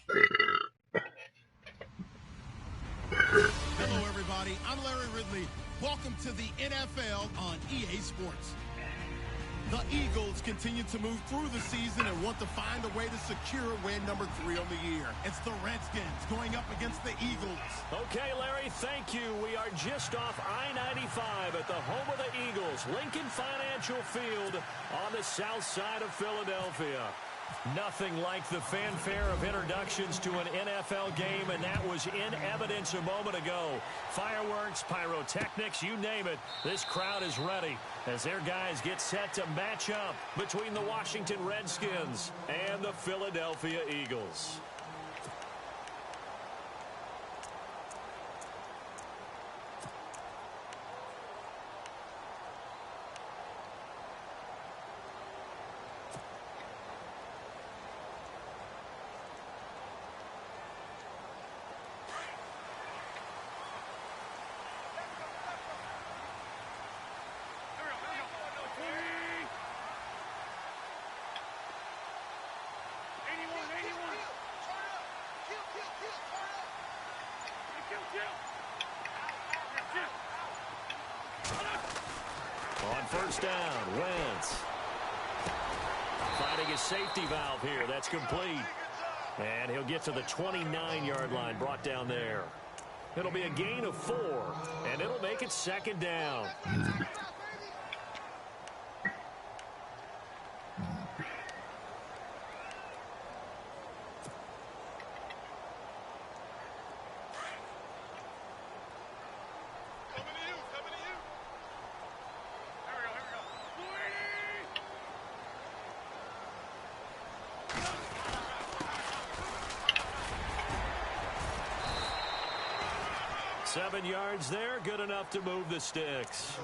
Hello, everybody. I'm Larry Ridley. Welcome to the NFL on EA Sports. The Eagles continue to move through the season and want to find a way to secure win number 3 on the year. It's the Redskins going up against the Eagles. Okay, Larry, thank you. We are just off I-95 at the home of the Eagles, Lincoln Financial Field on the south side of Philadelphia. Nothing like the fanfare of introductions to an NFL game, and that was in evidence a moment ago. Fireworks, pyrotechnics, you name it. This crowd is ready as their guys get set to match up between the Washington Redskins and the Philadelphia Eagles. On first down, Wentz. Finding his safety valve here. That's complete. And he'll get to the 29-yard line, brought down there. It'll be a gain of 4, and it'll make it second down. Seven yards there, good enough to move the sticks.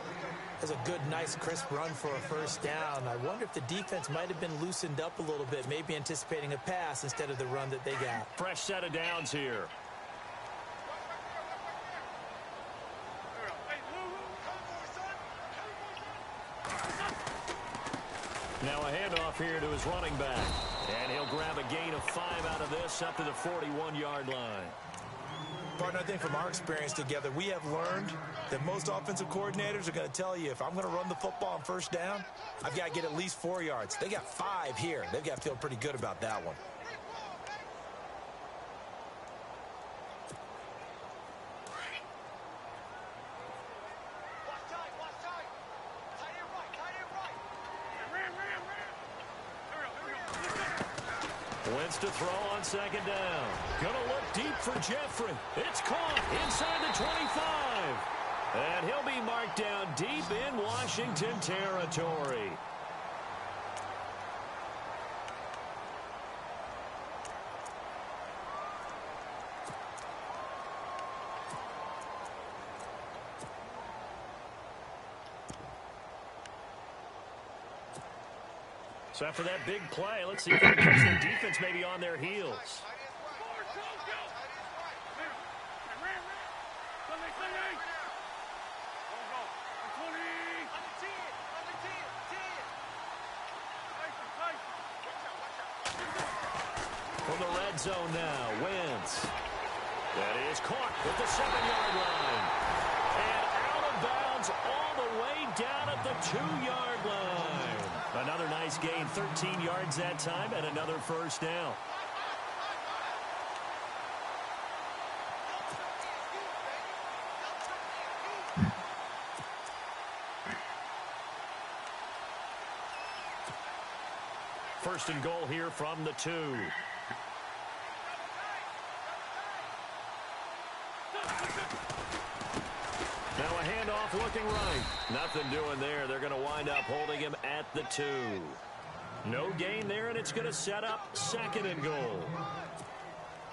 That's a good, nice, crisp run for a first down. I wonder if the defense might have been loosened up a little bit, maybe anticipating a pass instead of the run that they got. Fresh set of downs here. Now a handoff here to his running back. And he'll grab a gain of 5 out of this up to the 41-yard line. Partner, I think from our experience together, we have learned that most offensive coordinators are going to tell you, if I'm going to run the football on first down, I've got to get at least 4 yards. They got 5 here. They've got to feel pretty good about that one. Wentz to throw on second down. Gonna look deep for Jeffrey. It's caught inside the 25. And he'll be marked down deep in Washington territory. So after that big play, let's see if the defense may be on their heels. From the red zone now, Wentz. That is caught at the 7-yard line. And out of bounds all the way down at the 2-yard line. Another nice gain, 13 yards that time, and another first down. First and goal here from the 2. Now a handoff looking right. Nothing doing there. They're going to wind up holding him at the 2. No gain there, and it's going to set up second and goal.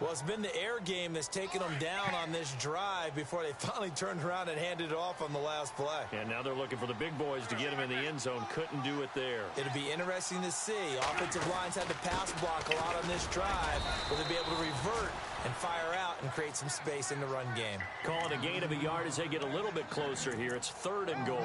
Well, it's been the air game that's taken them down on this drive before they finally turned around and handed it off on the last play. And now they're looking for the big boys to get him in the end zone. Couldn't do it there. It'll be interesting to see. Offensive lines had to pass block a lot on this drive. Will they be able to revert and fire out and create some space in the run game? Calling a gain of a yard as they get a little bit closer here. It's third and goal.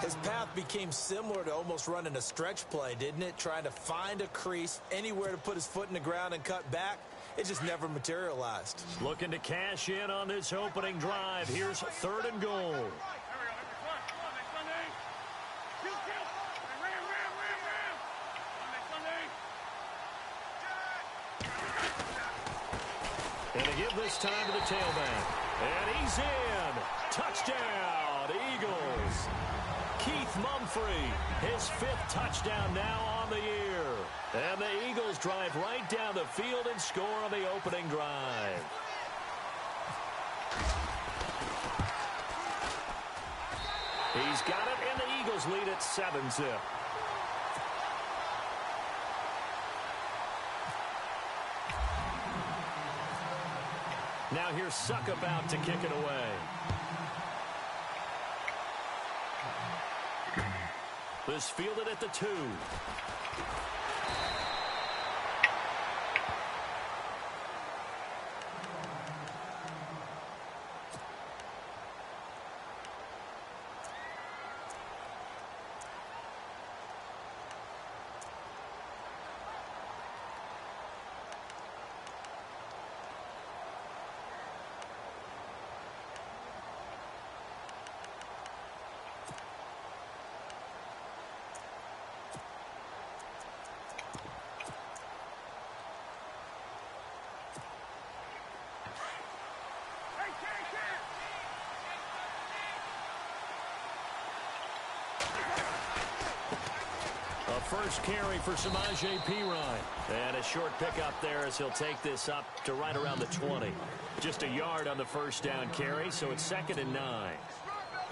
His path became similar to almost running a stretch play, didn't it? Trying to find a crease, anywhere to put his foot in the ground and cut back. it just never materialized. Looking to cash in on this opening drive. Here's 3rd and goal. And to give this time to the tailback. And he's in. Touchdown, Eagles. Keith Mumphrey, his 5th touchdown now on the year. And the Eagles drive right down the field and score on the opening drive. He's got it, and the Eagles lead at 7-zip. Now here's Suck about to kick it away. This fielded at the 2. First carry for Samaje Perine. And a short pickup there as he'll take this up to right around the 20. Just a yard on the first down carry, so it's 2nd and 9.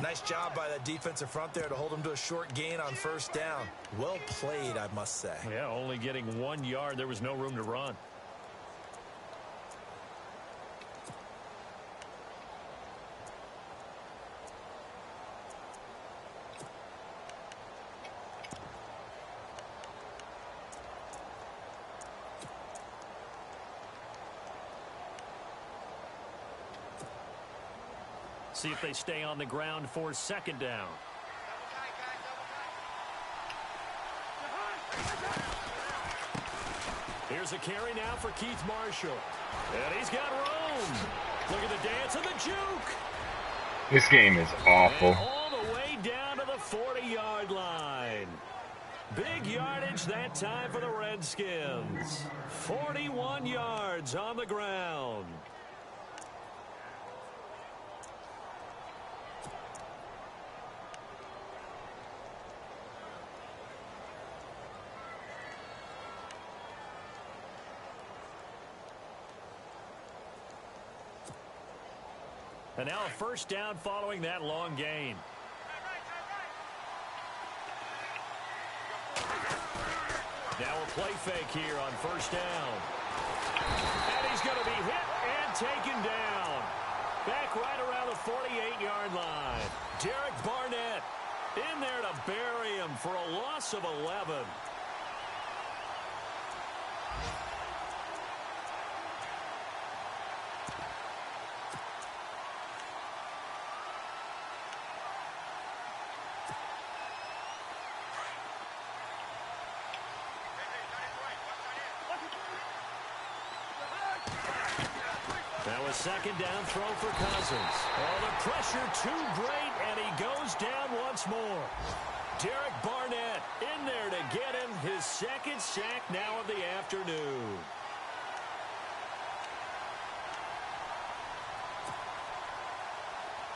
Nice job by that defensive front there to hold him to a short gain on first down. Well played, I must say. Yeah, only getting 1 yard. There was no room to run. See if they stay on the ground for 2nd down. Here's a carry now for Keith Marshall. And he's got room. Look at the dance and the juke. This game is awful. And all the way down to the 40-yard line. Big yardage that time for the Redskins. 41 yards on the ground. And now a first down following that long gain. Now a play fake here on first down. And he's going to be hit and taken down. Back right around the 48-yard line. Derek Barnett in there to bury him for a loss of 11. Now a second down throw for Cousins. Oh, the pressure too great, and he goes down once more. Derek Barnett in there to get him his 2nd sack now of the afternoon.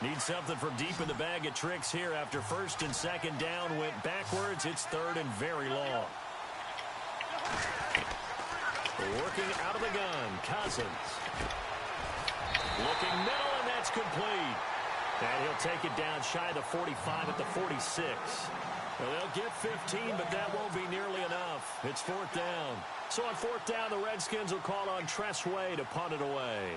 Need something from deep in the bag of tricks here after 1st and 2nd down went backwards. It's 3rd and very long. Working out of the gun, Cousins. Looking middle, and that's complete. And he'll take it down shy of the 45 at the 46. Well, they'll get 15, but that won't be nearly enough. It's 4th down. So on 4th down, the Redskins will call on Tress Way to punt it away.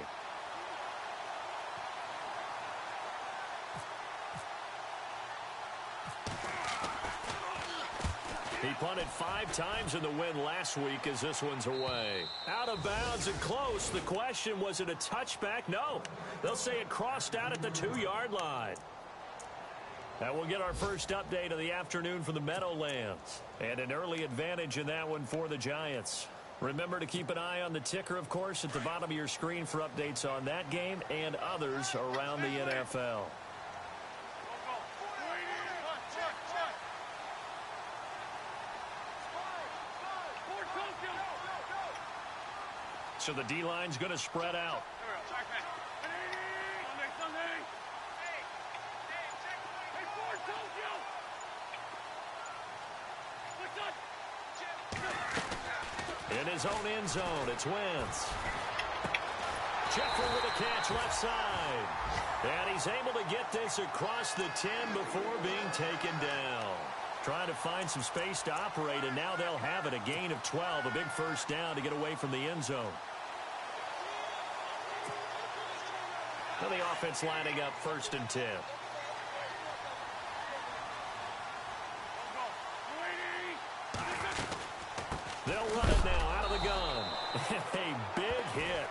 He punted 5 times in the win last week as this one's away. Out of bounds and close. The question, was it a touchback? No. They'll say it crossed out at the 2-yard line. And we'll get our first update of the afternoon from the Meadowlands. And an early advantage in that one for the Giants. Remember to keep an eye on the ticker, of course, at the bottom of your screen for updates on that game and others around the NFL. So the D-line's going to spread out. In his own end zone, it's Wentz. Jeffrey with a catch left side. And he's able to get this across the 10 before being taken down. Trying to find some space to operate, and now they'll have it. A gain of 12, a big first down to get away from the end zone. And the offense lining up 1st and 10. They'll run it now out of the gun. A big hit.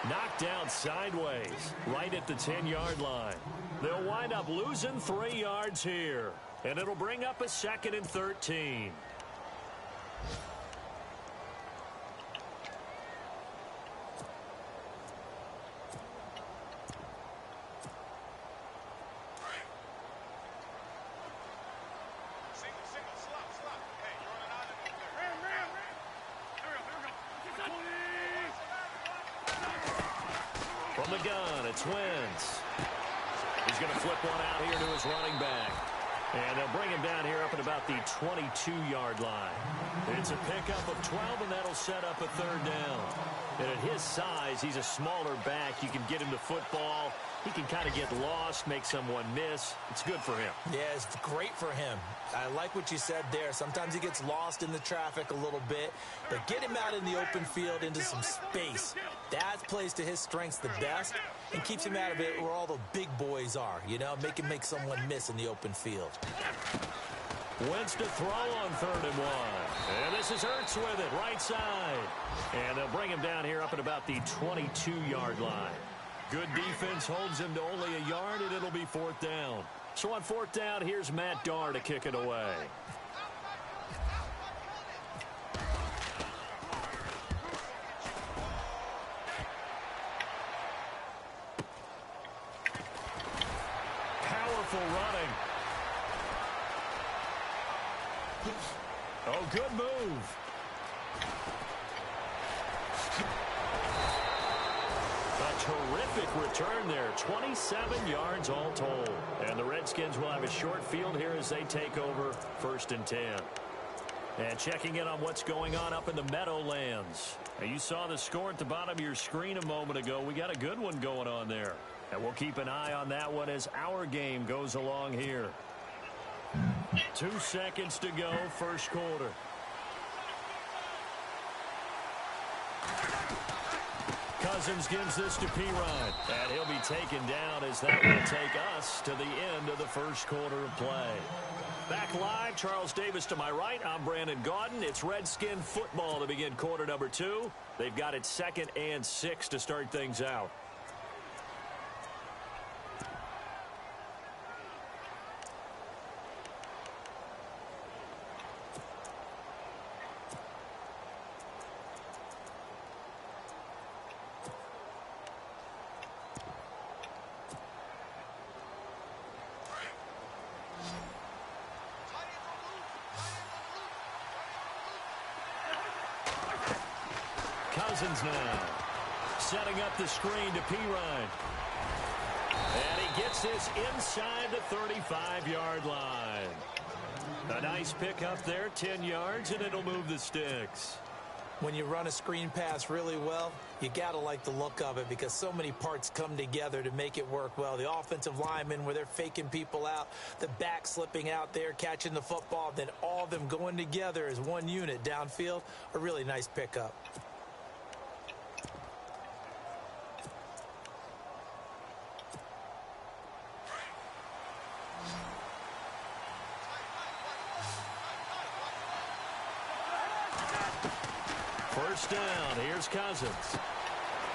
Knocked down sideways right at the 10-yard line. They'll wind up losing 3 yards here. And it'll bring up a 2nd and 13. From the gun, it's Wentz. He's going to flip one out here to his running back. And they'll bring him down here up at about the 22-yard line. It's a pickup of 12, and that'll set up a 3rd down. And at his size, he's a smaller back. You can get him to football. He can kind of get lost, make someone miss. It's good for him. Yeah, it's great for him. I like what you said there. Sometimes he gets lost in the traffic a little bit, but get him out in the open field into some space. That plays to his strengths the best and keeps him out of it where all the big boys are, you know, make him make someone miss in the open field. Wentz to throw on 3rd and 1. And this is Ertz with it, right side. And they'll bring him down here up at about the 22-yard line. Good defense holds him to only a yard, and it'll be 4th down. So on 4th down, here's Matt Darr to kick it away. Powerful running. Oh, good move. A terrific return there. 27 yards all told. And the Redskins will have a short field here as they take over 1st and 10. And checking in on what's going on up in the Meadowlands. Now, you saw the score at the bottom of your screen a moment ago. We got a good one going on there. And we'll keep an eye on that one as our game goes along here. 2 seconds to go, 1st quarter. Cousins gives this to Pirine, and he'll be taken down as that will take us to the end of the 1st quarter of play. Back live, Charles Davis to my right. I'm Brandon Gaudin. It's Redskin football to begin quarter number 2. They've got it 2nd and 6 to start things out. Cousins now setting up the screen to Pirine. And he gets this inside the 35-yard line. A nice pickup there, 10 yards, and it'll move the sticks. When you run a screen pass really well, you got to like the look of it because so many parts come together to make it work well. The offensive linemen where they're faking people out, the back slipping out there, catching the football, then all of them going together as one unit downfield. A really nice pickup. First down, here's Cousins.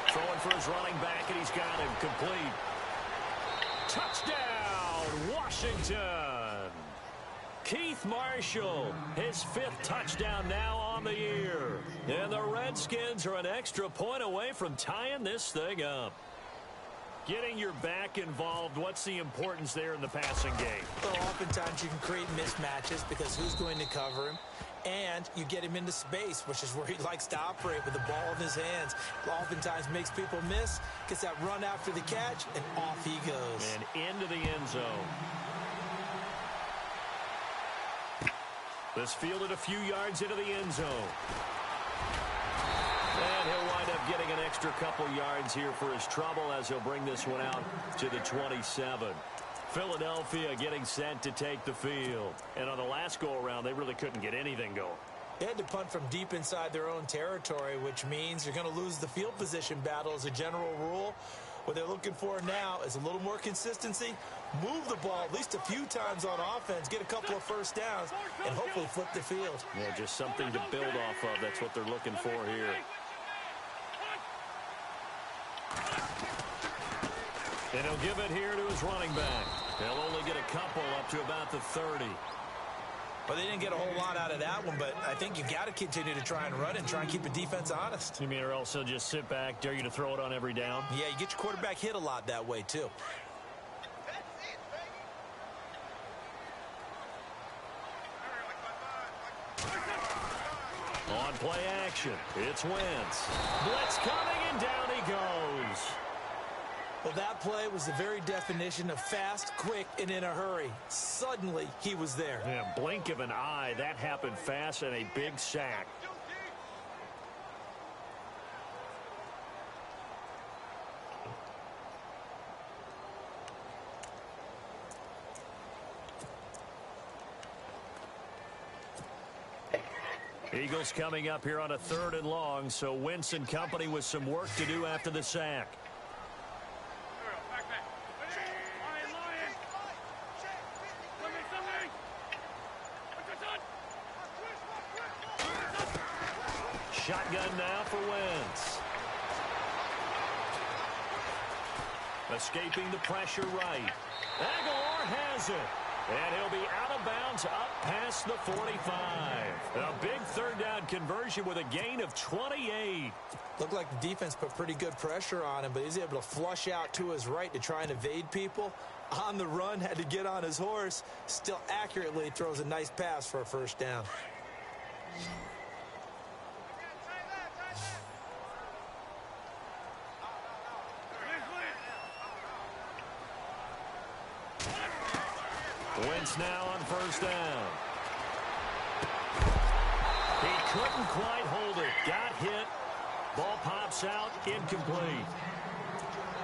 Throwing for his running back, and he's got him complete. Touchdown, Washington. Keith Marshall, his 5th touchdown now on the year. And the Redskins are an extra point away from tying this thing up. Getting your back involved, what's the importance there in the passing game? Well, oftentimes you can create mismatches because who's going to cover him? And you get him into space, which is where he likes to operate with the ball in his hands. Oftentimes makes people miss, gets that run after the catch, and off he goes. And into the end zone. This fielded a few yards into the end zone. And he'll wind up getting an extra couple yards here for his trouble as he'll bring this one out to the 27. Philadelphia getting set to take the field. And on the last go-around, they really couldn't get anything going. They had to punt from deep inside their own territory, which means you're going to lose the field position battle as a general rule. What they're looking for now is a little more consistency, move the ball at least a few times on offense, get a couple of first downs, and hopefully flip the field. Yeah, just something to build off of. That's what they're looking for here. And he'll give it here to his running back. They'll only get a couple up to about the 30. Well, they didn't get a whole lot out of that one, but I think you got to continue to try and run and try and keep the defense honest. You mean or else they'll just sit back, dare you to throw it on every down? Yeah, you get your quarterback hit a lot that way, too. On play action, it's Wentz. Blitz coming, and down he goes. Well, that play was the very definition of fast, quick, and in a hurry. Suddenly, he was there. Yeah, blink of an eye. That happened fast, and a big sack. Eagles coming up here on a 3rd and long, so Wentz and company with some work to do after the sack. Shotgun now for Wentz. Escaping the pressure right. Aguilar has it. And he'll be out of bounds up past the 45. A big 3rd down conversion with a gain of 28. Looked like the defense put pretty good pressure on him, but he's able to flush out to his right to try and evade people. On the run, had to get on his horse. Still accurately throws a nice pass for a 1st down. Wentz now on 1st down. He couldn't quite hold it. Got hit. Ball pops out. Incomplete.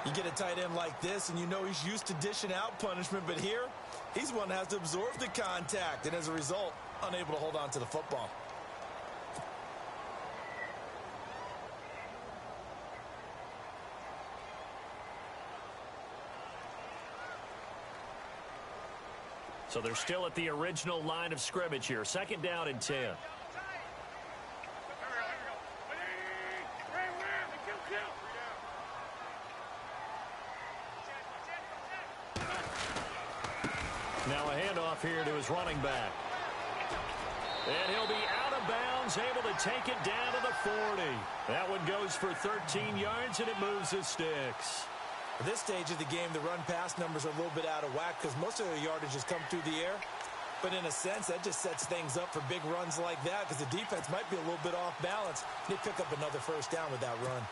You get a tight end like this, and you know he's used to dishing out punishment, but here, he's one that has to absorb the contact, and as a result, unable to hold on to the football. So they're still at the original line of scrimmage here. 2nd down and 10. Now a handoff here to his running back. And he'll be out of bounds, able to take it down to the 40. That one goes for 13 yards, and it moves his sticks. At this stage of the game, the run-pass numbers are a little bit out of whack because most of their yardage has come through the air. But in a sense, that just sets things up for big runs like that because the defense might be a little bit off balance. They pick up another 1st down with that run.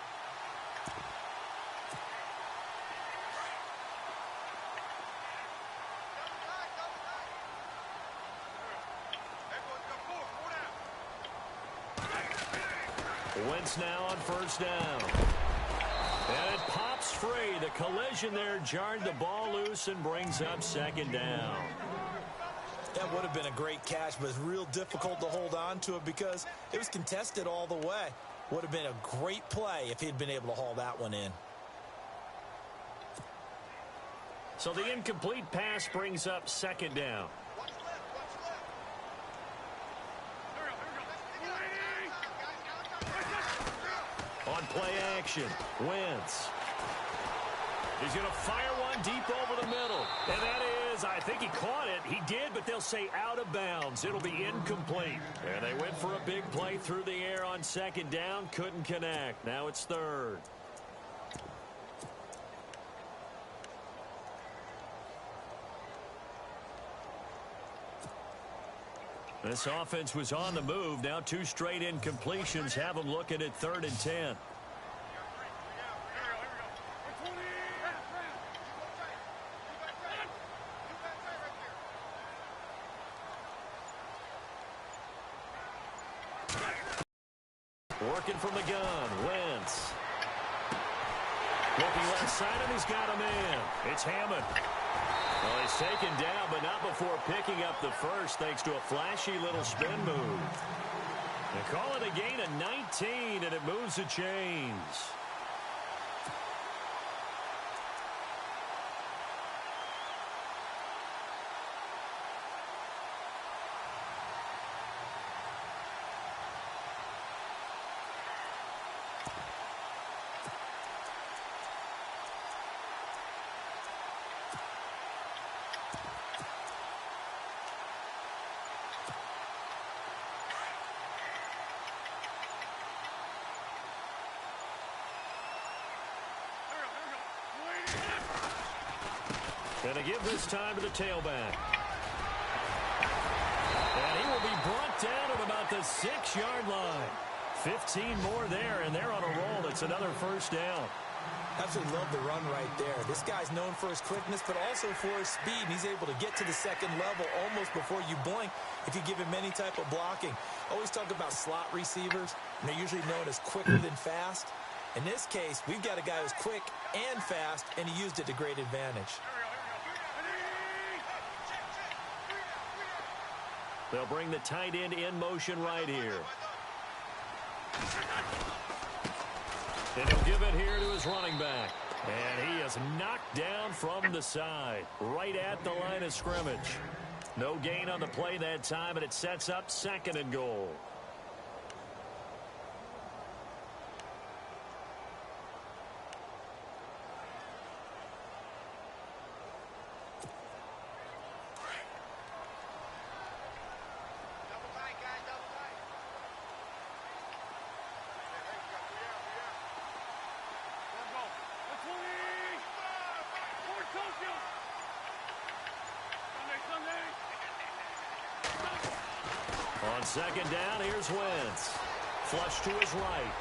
Wentz now on 1st down. And it pops free. The collision there jarred the ball loose and brings up 2nd down. That would have been a great catch, but it's real difficult to hold on to it because it was contested all the way. Would have been a great play if he'd been able to haul that one in. So the incomplete pass brings up 2nd down. On play action, Wentz. He's going to fire one deep over the middle. And that is. I think he caught it. He did, but they'll say out of bounds. It'll be incomplete. And they went for a big play through the air on second down. Couldn't connect. Now it's third. This offense was on the move. Now 2 straight incompletions have them looking at 3rd and 10. Working from the gun, Wentz. Looking left side, and he's got a man. It's Hammond. Well, he's taken down, but not before picking up the first, thanks to a flashy little spin move. They call it a gain of 19, and it moves the chains. And to give this time to the tailback. And he will be brought down at about the 6-yard line. 15 more there, and they're on a roll. It's another first down. Absolutely love the run right there. This guy's known for his quickness, but also for his speed. He's able to get to the second level almost before you blink if you give him any type of blocking. Always talk about slot receivers, and they're usually known as quicker than fast. In this case, we've got a guy who's quick and fast, and he used it to great advantage. They'll bring the tight end in motion right here. And he'll give it here to his running back. And he is knocked down from the side, right at the line of scrimmage. No gain on the play that time, and it sets up 2nd and goal. On 2nd down, here's Wentz. Flush to his right.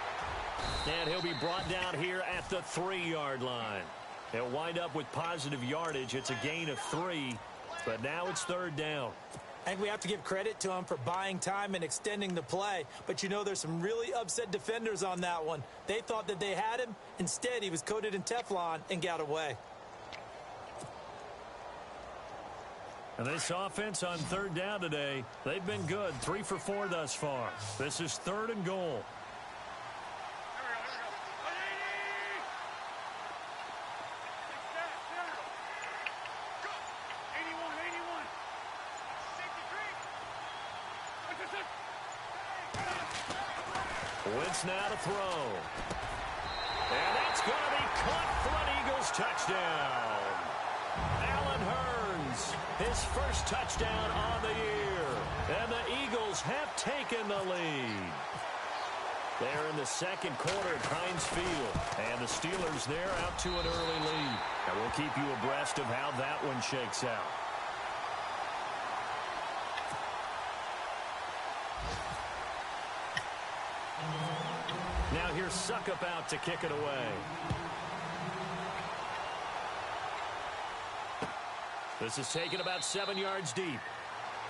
And he'll be brought down here at the 3-yard line. He'll wind up with positive yardage. It's a gain of 3, but now it's 3rd down. I think we have to give credit to him for buying time and extending the play. But you know, there's some really upset defenders on that one. They thought that they had him. Instead, he was coated in Teflon and got away. And this offense on 3rd down today, they've been good. 3 for 4 thus far. This is 3rd and goal. Wentz now to throw. And that's going to be caught for an Eagles touchdown. Allen Hurns, his first touchdown on the year. And the Eagles have taken the lead. They're in the 2nd quarter at Heinz Field. And the Steelers there out to an early lead. And we'll keep you abreast of how that one shakes out. Now here's Suckup out to kick it away. This is taken about 7 yards deep.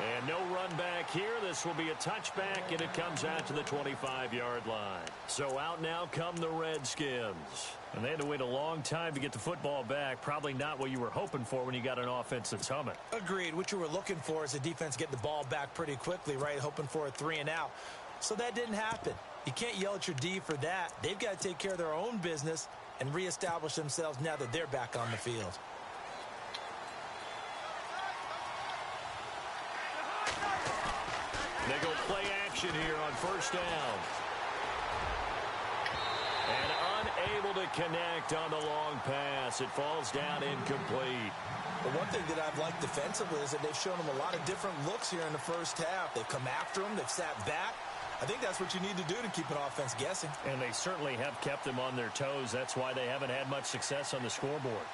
And no run back here. This will be a touchback, and it comes out to the 25-yard line. So out now come the Redskins. And they had to wait a long time to get the football back. Probably not what you were hoping for when you got an offense that's humming. Agreed. What you were looking for is a defense getting the ball back pretty quickly, right? Hoping for a 3-and-out. So that didn't happen. You can't yell at your D for that. They've got to take care of their own business and reestablish themselves now that they're back on the field. They go play action here on 1st down. And able to connect on the long pass. It falls down incomplete. The one thing that I've liked defensively is that they've shown them a lot of different looks here in the first half. They've come after them. They've sat back. I think that's what you need to do to keep an offense guessing. And they certainly have kept them on their toes. That's why they haven't had much success on the scoreboard.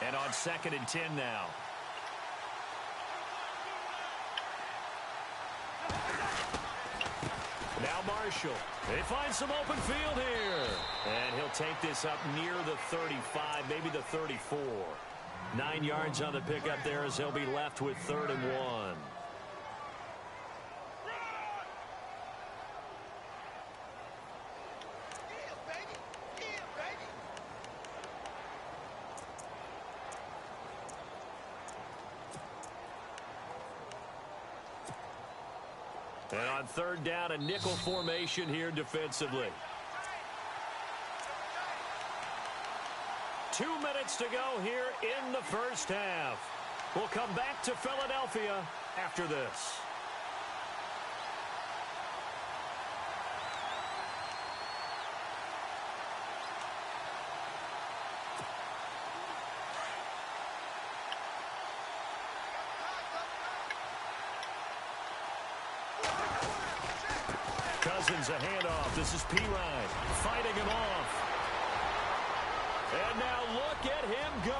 And on 2nd and 10 now. Now Marshall. They find some open field here. And he'll take this up near the 35, maybe the 34. 9 yards on the pickup there as he'll be left with 3rd and 1. And on 3rd down, a nickel formation here defensively. 2 minutes to go here in the first half. We'll come back to Philadelphia after this. Cousins a handoff. This is Pirine fighting him off. And now look at him go.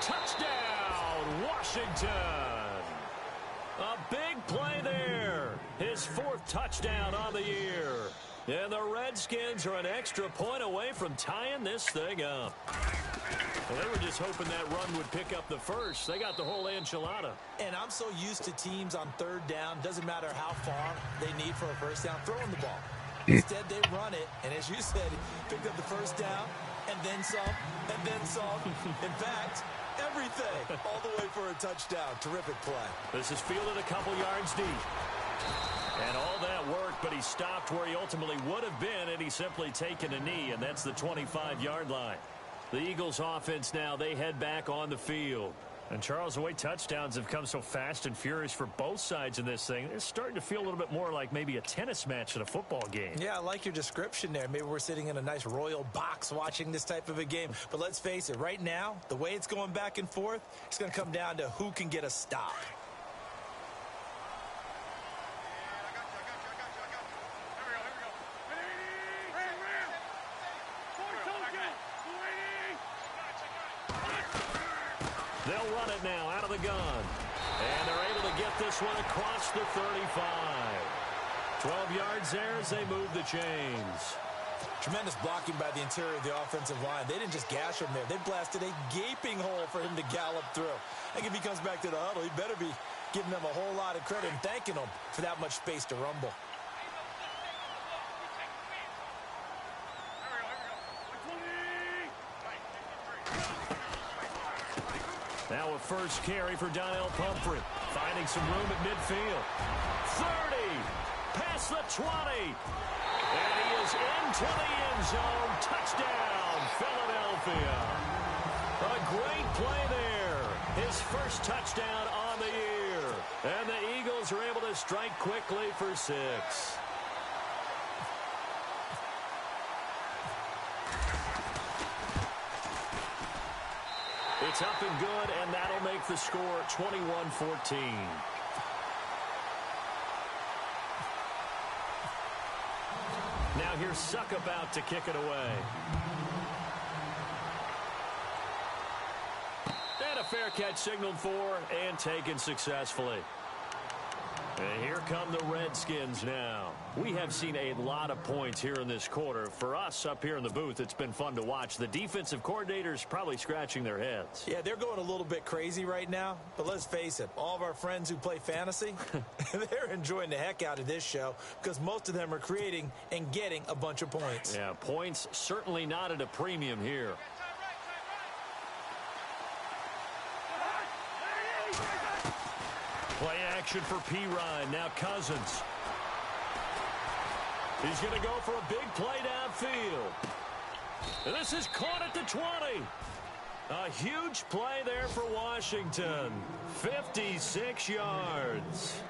Touchdown, Washington. A big play there. His 4th touchdown on the year. And the Redskins are an extra point away from tying this thing up. Well, they were just hoping that run would pick up the first. They got the whole enchilada. And I'm so used to teams on 3rd down, doesn't matter how far they need for a first down, throwing the ball. Instead, they run it, and as you said, picked up the first down, and then some, and then some. In fact, everything, all the way for a touchdown. Terrific play. This is fielded a couple yards deep. And all that worked, but he stopped where he ultimately would have been had he simply taken a knee, and that's the 25-yard line. The Eagles offense now, they head back on the field. And Charles, the way touchdowns have come so fast and furious for both sides in this thing, it's starting to feel a little bit more like maybe a tennis match at a football game. Yeah, I like your description there. Maybe we're sitting in a nice royal box watching this type of a game. But let's face it, right now, the way it's going back and forth, it's going to come down to who can get a stop. They'll run it now out of the gun. And they're able to get this one across the 35. 12 yards there as they move the chains. Tremendous blocking by the interior of the offensive line. They didn't just gash him there. They blasted a gaping hole for him to gallop through. I think if he comes back to the huddle, he better be giving them a whole lot of credit and thanking them for that much space to rumble. Now a first carry for Donnell Pumphrey. Finding some room at midfield. 30. Past the 20. And he is into the end zone. Touchdown, Philadelphia. A great play there. His first touchdown on the year. And the Eagles are able to strike quickly for 6. It's up and good, and that'll make the score 21-14. Now here's Suck about to kick it away. And a fair catch signaled for and taken successfully. And here come the Redskins now. We have seen a lot of points here in this quarter. For us up here in the booth, it's been fun to watch. The defensive coordinators probably scratching their heads. Yeah, they're going a little bit crazy right now. But let's face it, all of our friends who play fantasy, they're enjoying the heck out of this show because most of them are creating and getting a bunch of points. Yeah, points certainly not at a premium here. Play action for Pirine. Now Cousins. He's going to go for a big play downfield. And this is caught at the 20. A huge play there for Washington. 56 yards.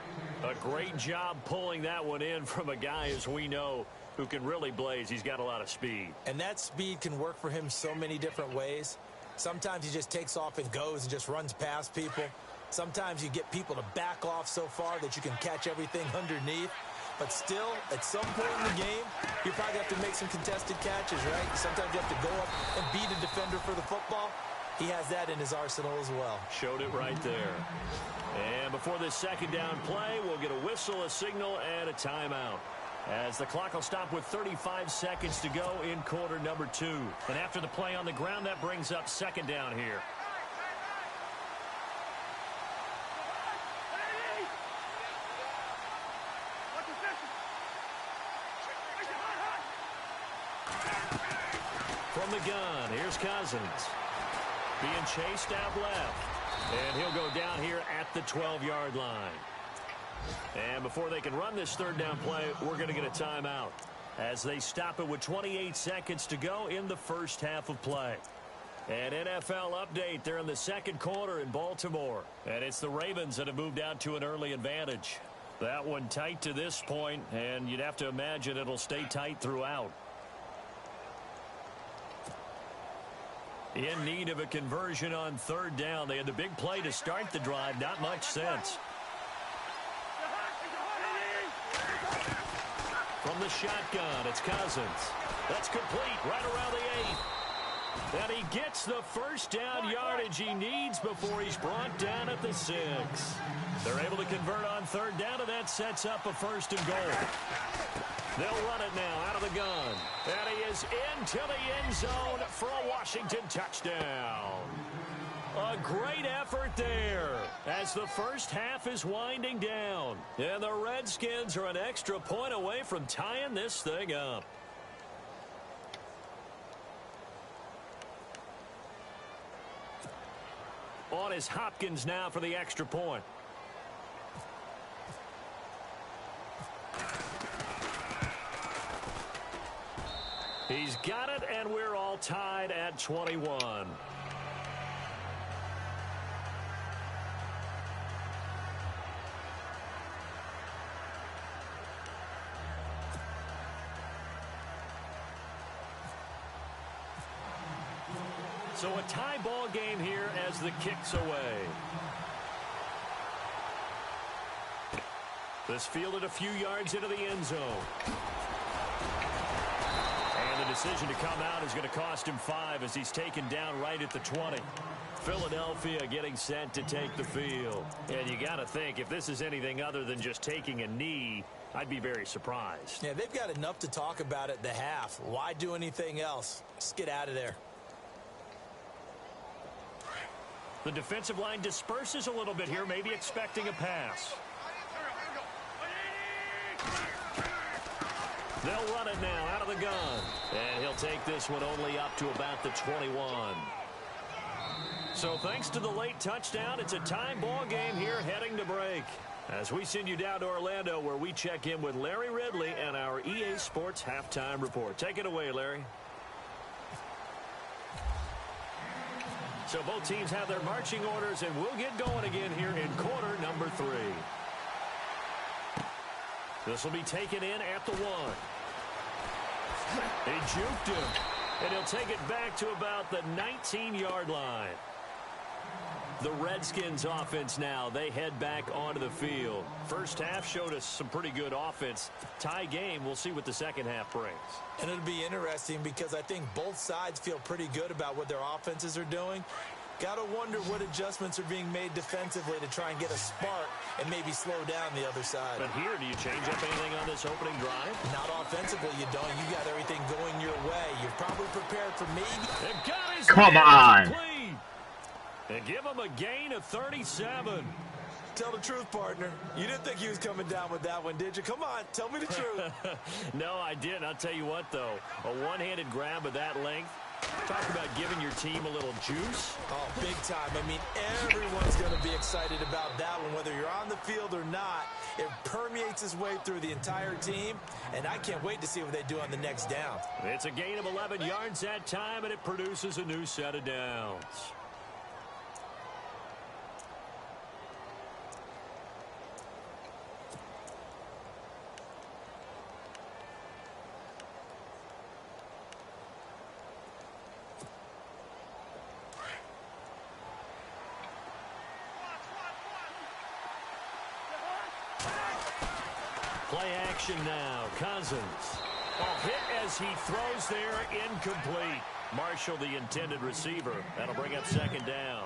A great job pulling that one in from a guy, as we know, who can really blaze. He's got a lot of speed. And that speed can work for him so many different ways. Sometimes he just takes off and goes and just runs past people. Sometimes you get people to back off so far that you can catch everything underneath. But still, at some point in the game, you probably have to make some contested catches, right? Sometimes you have to go up and beat a defender for the football. He has that in his arsenal as well. Showed it right there. And before this second down play, we'll get a whistle, a signal, and a timeout, as the clock will stop with 35 seconds to go in quarter number 2. And after the play on the ground, that brings up second down here. From the gun, here's Cousins. Being chased out left. And he'll go down here at the 12-yard line. And before they can run this third down play, we're going to get a timeout, as they stop it with 28 seconds to go in the first half of play. An NFL update. They're in the second quarter in Baltimore. And it's the Ravens that have moved out to an early advantage. That one tight to this point, and you'd have to imagine it'll stay tight throughout. In need of a conversion on third down. They had the big play to start the drive. Not much sense. From the shotgun, it's Cousins. That's complete right around the 8. And he gets the first down yardage he needs before he's brought down at the 6. They're able to convert on third down, and that sets up a first and goal. They'll run it now out of the gun. And he is into the end zone for a Washington touchdown. A great effort there as the first half is winding down. And the Redskins are an extra point away from tying this thing up. On is Hopkins now for the extra point. He's got it, and we're all tied at 21. So a tie ball game here as the kick's away. This fielded a few yards into the end zone. And the decision to come out is going to cost him 5 as he's taken down right at the 20. Philadelphia getting set to take the field. And you got to think, if this is anything other than just taking a knee, I'd be very surprised. Yeah, they've got enough to talk about at the half. Why do anything else? Just get out of there. The defensive line disperses a little bit here, maybe expecting a pass. They'll run it now out of the gun. And he'll take this one only up to about the 21. So thanks to the late touchdown, it's a time ball game here heading to break. As we send you down to Orlando, where we check in with Larry Ridley and our EA Sports Halftime Report. Take it away, Larry. So both teams have their marching orders, and we'll get going again here in quarter number 3. This will be taken in at the 1. He juked him, and he'll take it back to about the 19-yard line. The Redskins offense now, they head back onto the field. First half showed us some pretty good offense. Tie game, we'll see what the second half brings. And it'll be interesting because I think both sides feel pretty good about what their offenses are doing. Got to wonder what adjustments are being made defensively to try and get a spark and maybe slow down the other side. But here, do you change up anything on this opening drive? Not offensively, you don't. You got everything going your way. You're probably prepared for maybe. Come on. And give him a gain of 37. Tell the truth, partner. You didn't think he was coming down with that one, did you? Come on, tell me the truth. No, I didn't. I'll tell you what, though. A one-handed grab of that length, Talk about giving your team a little juice. Oh, big time. I mean, everyone's going to be excited about that one, whether you're on the field or not. It permeates its way through the entire team, and I can't wait to see what they do on the next down. It's a gain of 11 yards that time, and it produces a new set of downs. Play action now. Cousins. Oh, hit as he throws there, incomplete. Marshall, the intended receiver. That'll bring up second down.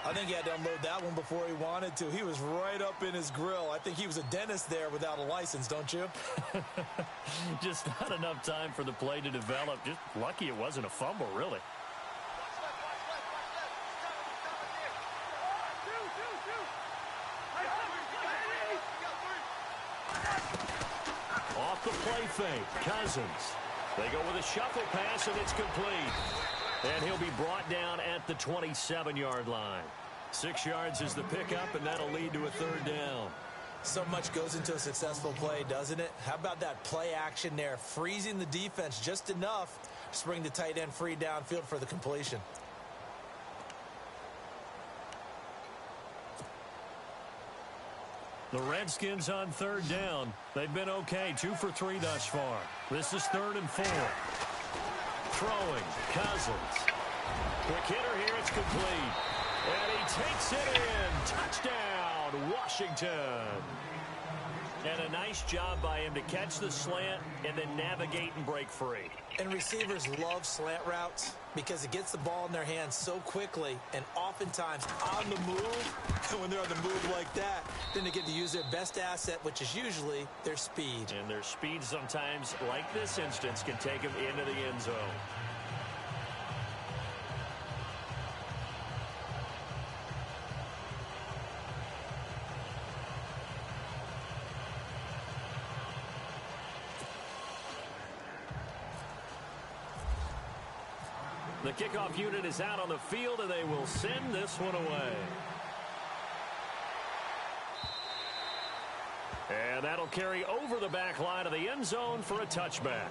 I think he had to unload that one before he wanted to. He was right up in his grill. I think he was a dentist there without a license, don't you? Just not enough time for the play to develop. Just lucky it wasn't a fumble, really. Off the play fake, Cousins. They go with a shuffle pass, and it's complete. And he'll be brought down at the 27-yard line. 6 yards is the pickup, and that'll lead to a third down. So much goes into a successful play, doesn't it? How about that play action there, freezing the defense just enough to bring the tight end free downfield for the completion. The Redskins on third down. They've been okay, 2 for 3 thus far. This is 3rd and 4. Throwing, Cousins. Quick hitter here, it's complete. And he takes it in. Touchdown, Washington. And a nice job by him to catch the slant and then navigate and break free. And receivers love slant routes because it gets the ball in their hands so quickly and oftentimes on the move. And when they're on the move like that, then they get to use their best asset, which is usually their speed. And their speed sometimes, like this instance, can take them into the end zone. The kickoff unit is out on the field, and they will send this one away. And that'll carry over the back line of the end zone for a touchback.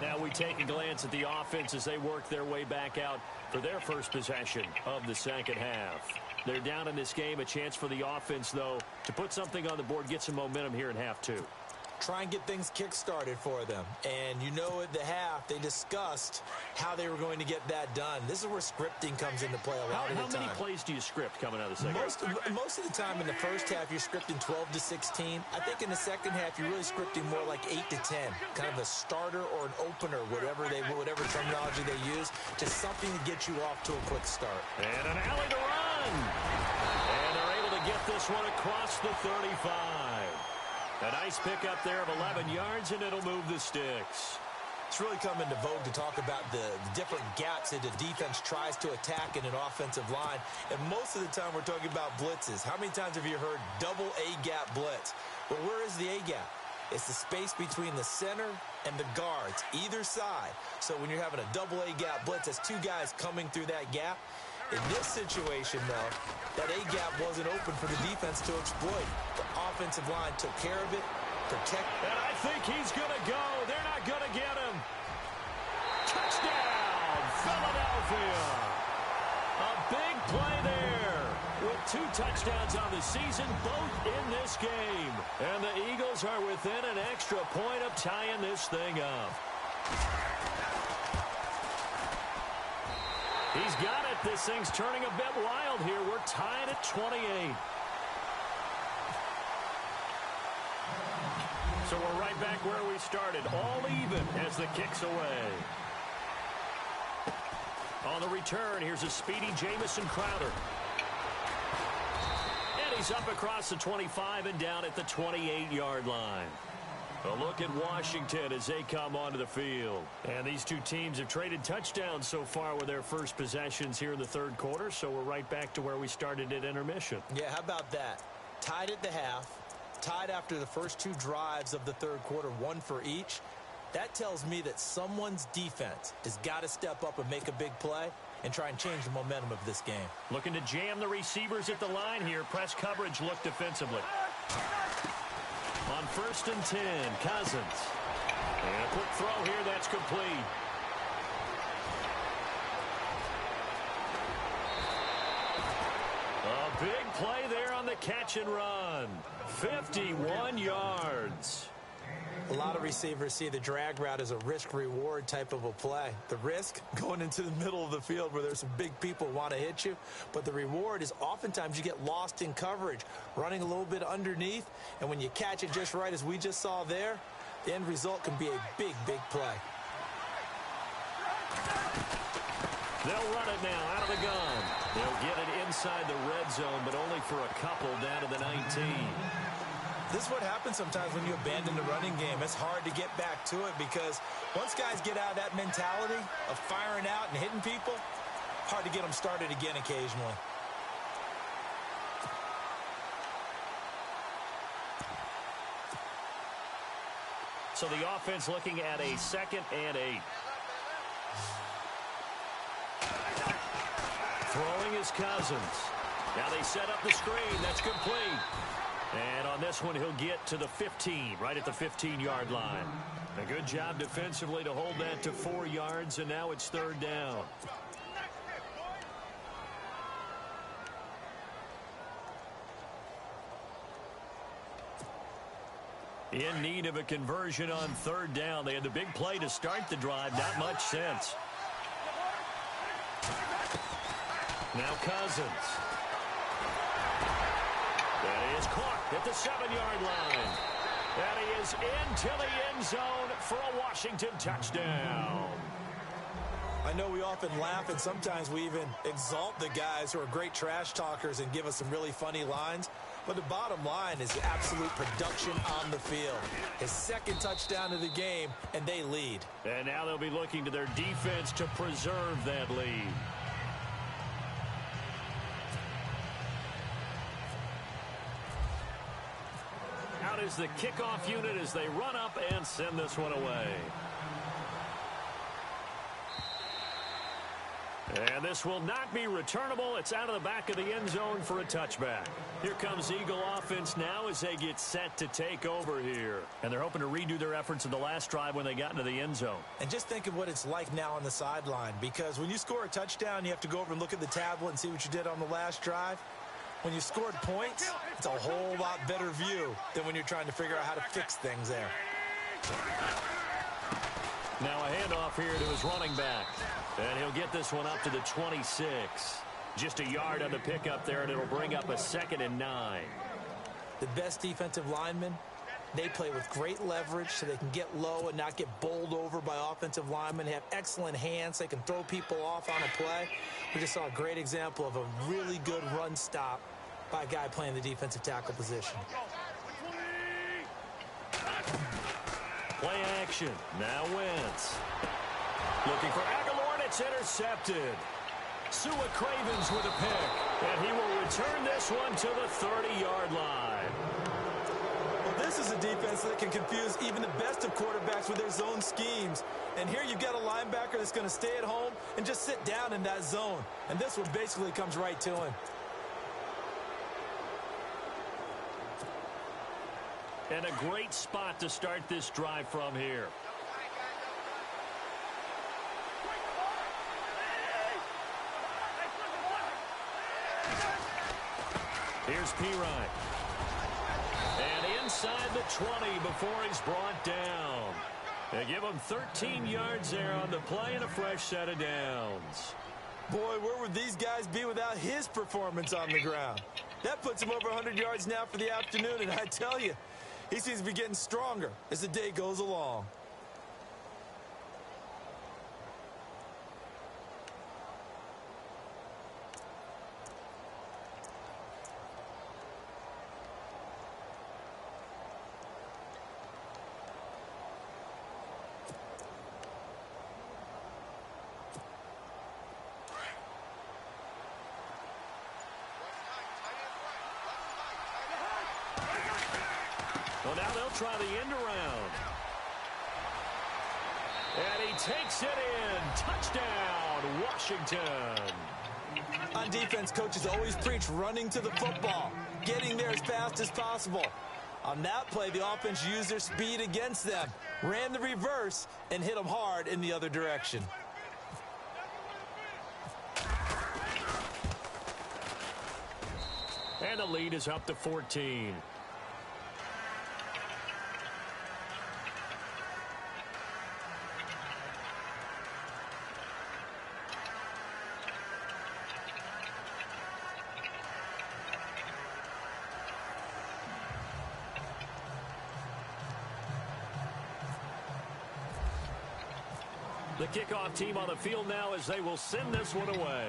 Now we take a glance at the offense as they work their way back out for their first possession of the second half. They're down in this game. A chance for the offense, though, to put something on the board, get some momentum here in half two. Try and get things kick-started for them. And you know at the half, they discussed how they were going to get that done. This is where scripting comes into play a lot of the time. How many plays do you script coming out of the second half? Most of the time in the first half, you're scripting 12 to 16. I think in the second half, you're really scripting more like 8 to 10. Kind of a starter or an opener, whatever terminology they use, just something to get you off to a quick start. And an alley to run. And they're able to get this one across the 35. A nice pickup there of 11 yards, and it'll move the sticks. It's really come into vogue to talk about the different gaps that the defense tries to attack in an offensive line. And most of the time we're talking about blitzes. How many times have you heard double A-gap blitz? Well, where is the A-gap? It's the space between the center and the guards, either side. So when you're having a double A-gap blitz, that's two guys coming through that gap. In this situation, though, that A-gap wasn't open for the defense to exploit. The offensive line took care of it, protect. And I think he's going to go. They're not going to get him. Touchdown, Philadelphia. A big play there with 2 touchdowns on the season, both in this game. And the Eagles are within an extra point of tying this thing up. He's got it. This thing's turning a bit wild here. We're tied at 28. So we're right back where we started, all even as the kick's away. On the return, here's a speedy Jamison Crowder. And he's up across the 25 and down at the 28-yard line. A look at Washington as they come onto the field. And these two teams have traded touchdowns so far with their first possessions here in the third quarter, so we're right back to where we started at intermission. Yeah, how about that? Tied at the half, tied after the first 2 drives of the third quarter, 1 for each. That tells me that someone's defense has got to step up and make a big play and try and change the momentum of this game. Looking to jam the receivers at the line here. Press coverage look defensively. On 1st and 10, Cousins. And a quick throw here, that's complete. A big play there on the catch and run. 51 yards. A lot of receivers see the drag route as a risk-reward type of a play. The risk, going into the middle of the field where there's some big people who want to hit you. But the reward is oftentimes you get lost in coverage, running a little bit underneath. And when you catch it just right, as we just saw there, the end result can be a big, big play. They'll run it now out of the gun. They'll get it inside the red zone, but only for a couple down to the 19. This is what happens sometimes when you abandon the running game. It's hard to get back to it because once guys get out of that mentality of firing out and hitting people, hard to get them started again occasionally. So the offense looking at a 2nd and 8. Throwing is Cousins. Now they set up the screen. That's complete. And on this one, he'll get to the 15, right at the 15-yard line. A good job defensively to hold that to 4 yards, and now it's 3rd down. In need of a conversion on 3rd down. They had the big play to start the drive. Not much sense. Now Cousins. That is caught at the 7-yard line. That he is into the end zone for a Washington touchdown. I know we often laugh and sometimes we even exalt the guys who are great trash talkers and give us some really funny lines. But the bottom line is absolute production on the field. His 2nd touchdown of the game, and they lead. And now they'll be looking to their defense to preserve that lead. Out is the kickoff unit as they run up and send this one away. And this will not be returnable. It's out of the back of the end zone for a touchback. Here comes Eagle offense now as they get set to take over here. And they're hoping to redo their efforts in the last drive when they got into the end zone. And just think of what it's like now on the sideline, because when you score a touchdown, you have to go over and look at the tablet and see what you did on the last drive. When you scored points, it's a whole lot better view than when you're trying to figure out how to fix things there. Now a handoff here to his running back. And he'll get this one up to the 26. Just a yard on the pickup there, and it'll bring up a 2nd and 9. The best defensive linemen, they play with great leverage so they can get low and not get bowled over by offensive linemen. They have excellent hands. They can throw people off on a play. We just saw a great example of a really good run stop by a guy playing the defensive tackle position. Play action. Now Wentz. Looking for Aguilar, and it's intercepted. Sua Cravens with a pick. And he will return this one to the 30-yard line. Well, this is a defense that can confuse even the best of quarterbacks with their zone schemes. And here you've got a linebacker that's going to stay at home and just sit down in that zone. And this one basically comes right to him. And a great spot to start this drive from here. Here's Pirine. And inside the 20 before he's brought down. They give him 13 yards there on the play and a fresh set of downs. Boy, where would these guys be without his performance on the ground? That puts him over 100 yards now for the afternoon, and I tell you, he seems to be getting stronger as the day goes along. Well, now they'll try the end around. And he takes it in. Touchdown, Washington. On defense, coaches always preach running to the football, getting there as fast as possible. On that play, the offense used their speed against them, ran the reverse, and hit them hard in the other direction. And the lead is up to 14. The kickoff team on the field now as they will send this one away.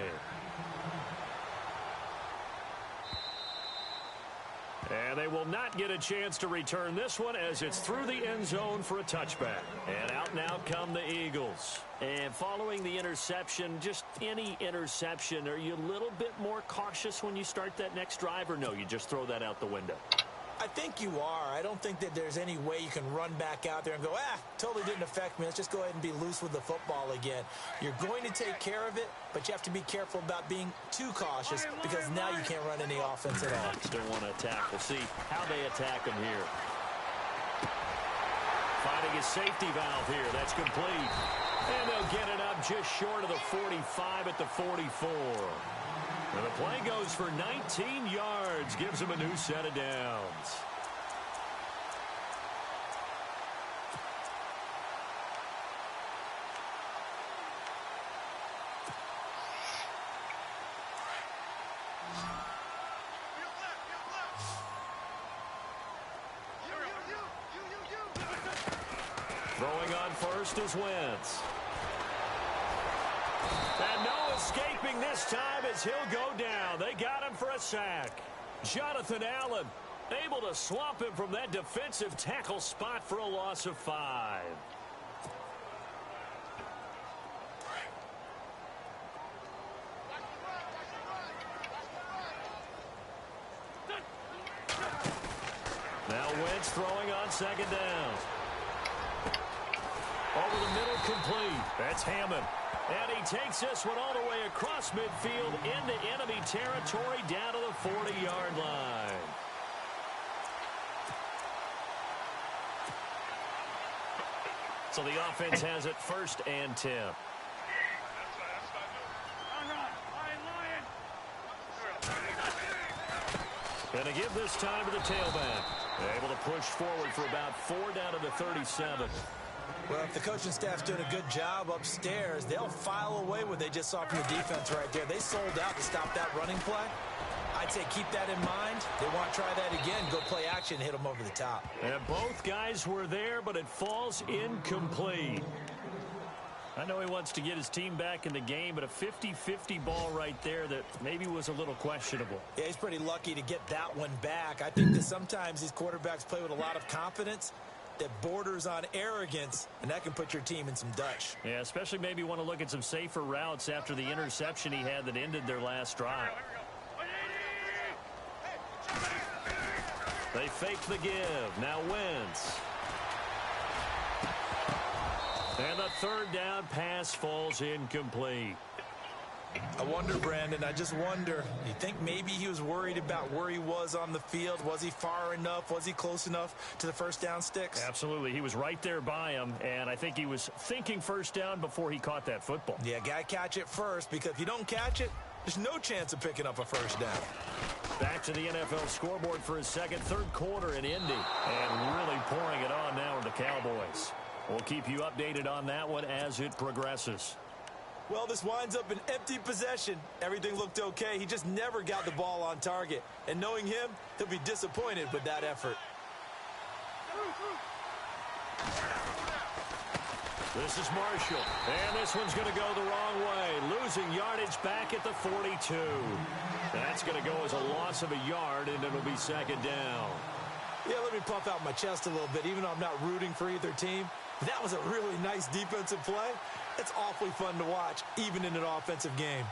And they will not get a chance to return this one as it's through the end zone for a touchback. And out now come the Eagles. And following the interception, just any interception, are you a little bit more cautious when you start that next drive, or no, you just throw that out the window? I think you are. I don't think that there's any way you can run back out there and go, totally didn't affect me. Let's just go ahead and be loose with the football again. You're going to take care of it, but you have to be careful about being too cautious because now you can't run any offense at all. Still want to attack. We'll see how they attack them here. Finding his safety valve here. That's complete. And they'll get it up just short of the 45 at the 44. And the play goes for 19 yards, gives him a new set of downs. Throwing on first is Wentz. And no escaping this time as he'll go down. They got him for a sack. Jonathan Allen able to swamp him from that defensive tackle spot for a loss of 5. Now Wentz throwing on second down. Over the middle, complete. That's Hammond. And he takes this one all the way across midfield into enemy territory down to the 40-yard line. So the offense has it 1st and 10. Going to give this time to the tailback. Able to push forward for about 4 down to the 37. Well, if the coaching staff's doing a good job upstairs, they'll file away what they just saw from the defense right there. They sold out to stop that running play. I'd say keep that in mind. They want to try that again, go play action, hit them over the top. And both guys were there, but it falls incomplete. I know he wants to get his team back in the game, but a 50-50 ball right there that maybe was a little questionable. Yeah, he's pretty lucky to get that one back. I think that sometimes these quarterbacks play with a lot of confidence that borders on arrogance, and that can put your team in some Dutch. Yeah, especially maybe want to look at some safer routes after the interception he had that ended their last drive. They fake the give. Now Wentz. And the 3rd down pass falls incomplete. I wonder, Brandon, I just wonder, you think maybe he was worried about where he was on the field? Was he far enough? Was he close enough to the first down sticks? Absolutely. He was right there by him, and I think he was thinking first down before he caught that football. Yeah, got to catch it first, because if you don't catch it, there's no chance of picking up a first down. Back to the NFL scoreboard for his third quarter in Indy, and really pouring it on now with the Cowboys. We'll keep you updated on that one as it progresses. Well, this winds up an empty possession. Everything looked okay. He just never got the ball on target. And knowing him, he'll be disappointed with that effort. This is Marshall. And this one's going to go the wrong way. Losing yardage back at the 42. That's going to go as a loss of a yard, and it'll be 2nd down. Yeah, let me puff out my chest a little bit, even though I'm not rooting for either team. That was a really nice defensive play. It's awfully fun to watch, even in an offensive game.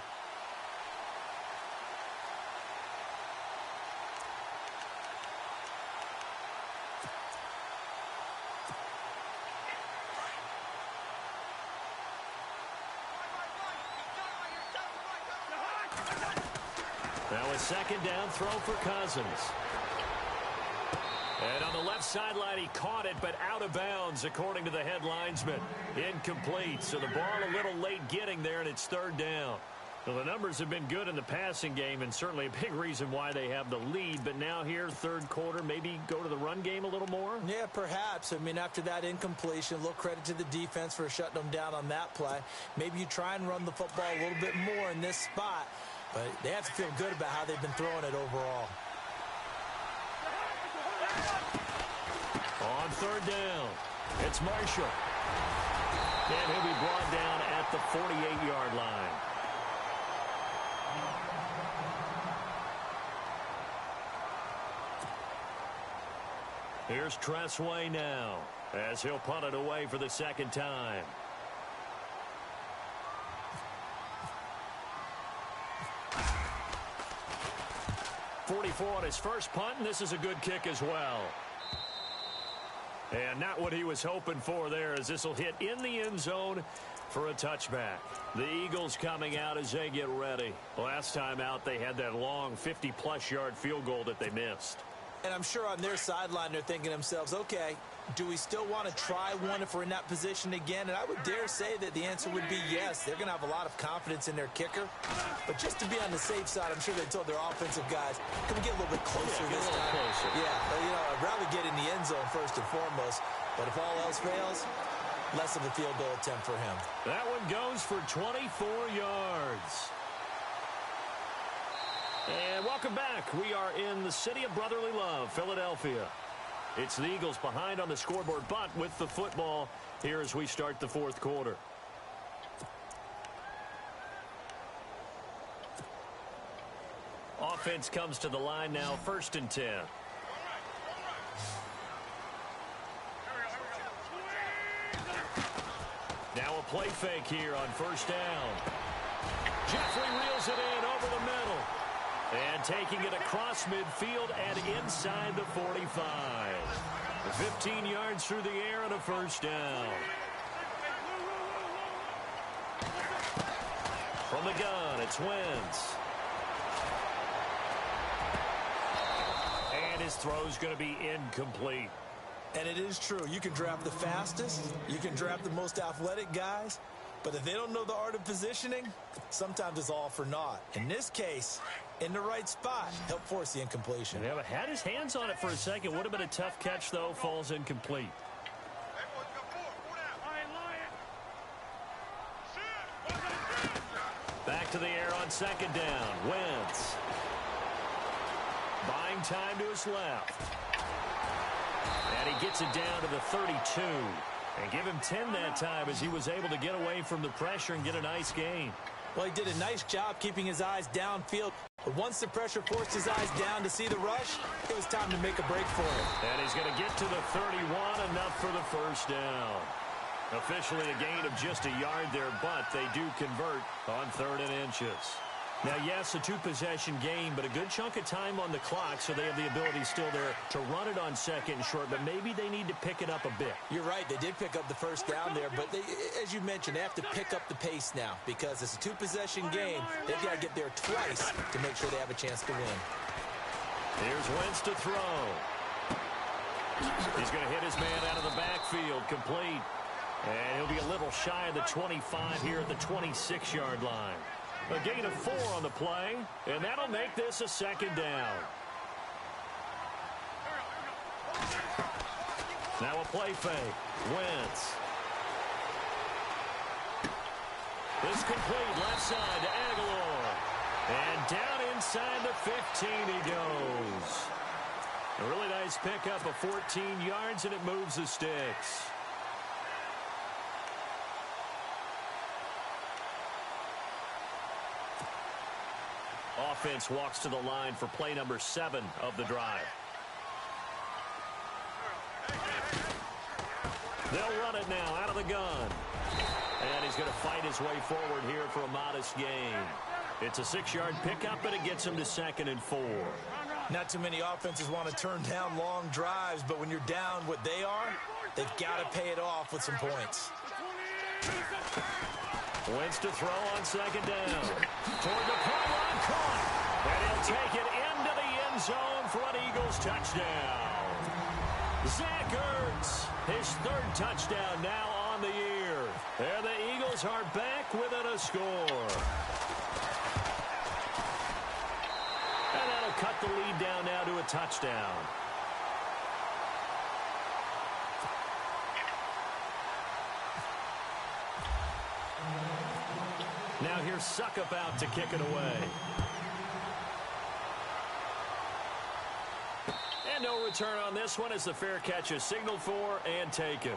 a second down throw for Cousins. And on the left sideline, he caught it, but out of bounds, according to the head linesman. Incomplete, so the ball a little late getting there, and it's third down. Well, the numbers have been good in the passing game, and certainly a big reason why they have the lead. But now here, third quarter, maybe go to the run game a little more? Yeah, perhaps. I mean, after that incompletion, a little credit to the defense for shutting them down on that play. Maybe you try and run the football a little bit more in this spot, but they have to feel good about how they've been throwing it overall. On third down, it's Marshall. And he'll be brought down at the 48-yard line. Here's Tressway now, as he'll punt it away for the second time. .44 on his first punt, and this is a good kick as well. And not what he was hoping for there, as this will hit in the end zone for a touchback. The Eagles coming out as they get ready. Last time out, they had that long 50-plus yard field goal that they missed. And I'm sure on their sideline they're thinking to themselves, okay, do we still want to try one if we're in that position again? And I would dare say that the answer would be yes. They're going to have a lot of confidence in their kicker. But just to be on the safe side, I'm sure they told their offensive guys, can we get a little bit closer this time? Closer. Yeah, you know, I'd rather get in the end zone first and foremost. But if all else fails, less of a field goal attempt for him. That one goes for 24 yards. And welcome back. We are in the city of brotherly love, Philadelphia. It's the Eagles behind on the scoreboard, but with the football here as we start the fourth quarter. Offense comes to the line now, 1st and 10. Now a play fake here on first down. Jeffrey reels it in over the middle. And taking it across midfield and inside the 45. 15 yards through the air and a first down. From the gun, it's Wentz. And his throw's going to be incomplete. And it is true. You can draft the fastest. You can draft the most athletic guys. But if they don't know the art of positioning, sometimes it's all for naught. In this case, in the right spot, help force the incompletion. Yeah, but had his hands on it for a second. Would have been a tough catch, though. Falls incomplete. Back to the air on second down. Wentz. Buying time to his left. And he gets it down to the 32. And give him 10 that time as he was able to get away from the pressure and get a nice gain. Well, he did a nice job keeping his eyes downfield. But once the pressure forced his eyes down to see the rush, it was time to make a break for him. And he's going to get to the 31, enough for the first down. Officially a gain of just a yard there, but they do convert on 3rd and inches. Now, yes, a two-possession game, but a good chunk of time on the clock, so they have the ability still there to run it on 2nd and short, but maybe they need to pick it up a bit. You're right. They did pick up the first down there, but they, as you mentioned, they have to pick up the pace now because it's a two-possession game. They've got to get there twice to make sure they have a chance to win. Here's Wentz to throw. He's going to hit his man out of the backfield, complete. And he'll be a little shy of the 25 here at the 26-yard line. A gain of 4 on the play, and that'll make this a second down. Now a play fake. Wentz. This complete left side to Aguilar. And down inside the 15 he goes. A really nice pickup of 14 yards, and it moves the sticks. Offense walks to the line for play number 7 of the drive. They'll run it now out of the gun. And he's going to fight his way forward here for a modest gain. It's a 6-yard pickup, but it gets him to 2nd and 4. Not too many offenses want to turn down long drives, but when you're down what they are, they've got to pay it off with some points. Wentz to throw on 2nd down. Toward the pylon, caught. And he'll take it into the end zone for an Eagles touchdown. Zach Ertz, his third touchdown now on the year. And the Eagles are back within a score. And that'll cut the lead down now to a touchdown. Now here's Suckup out to kick it away. And no return on this one as the fair catch is signaled for and taken.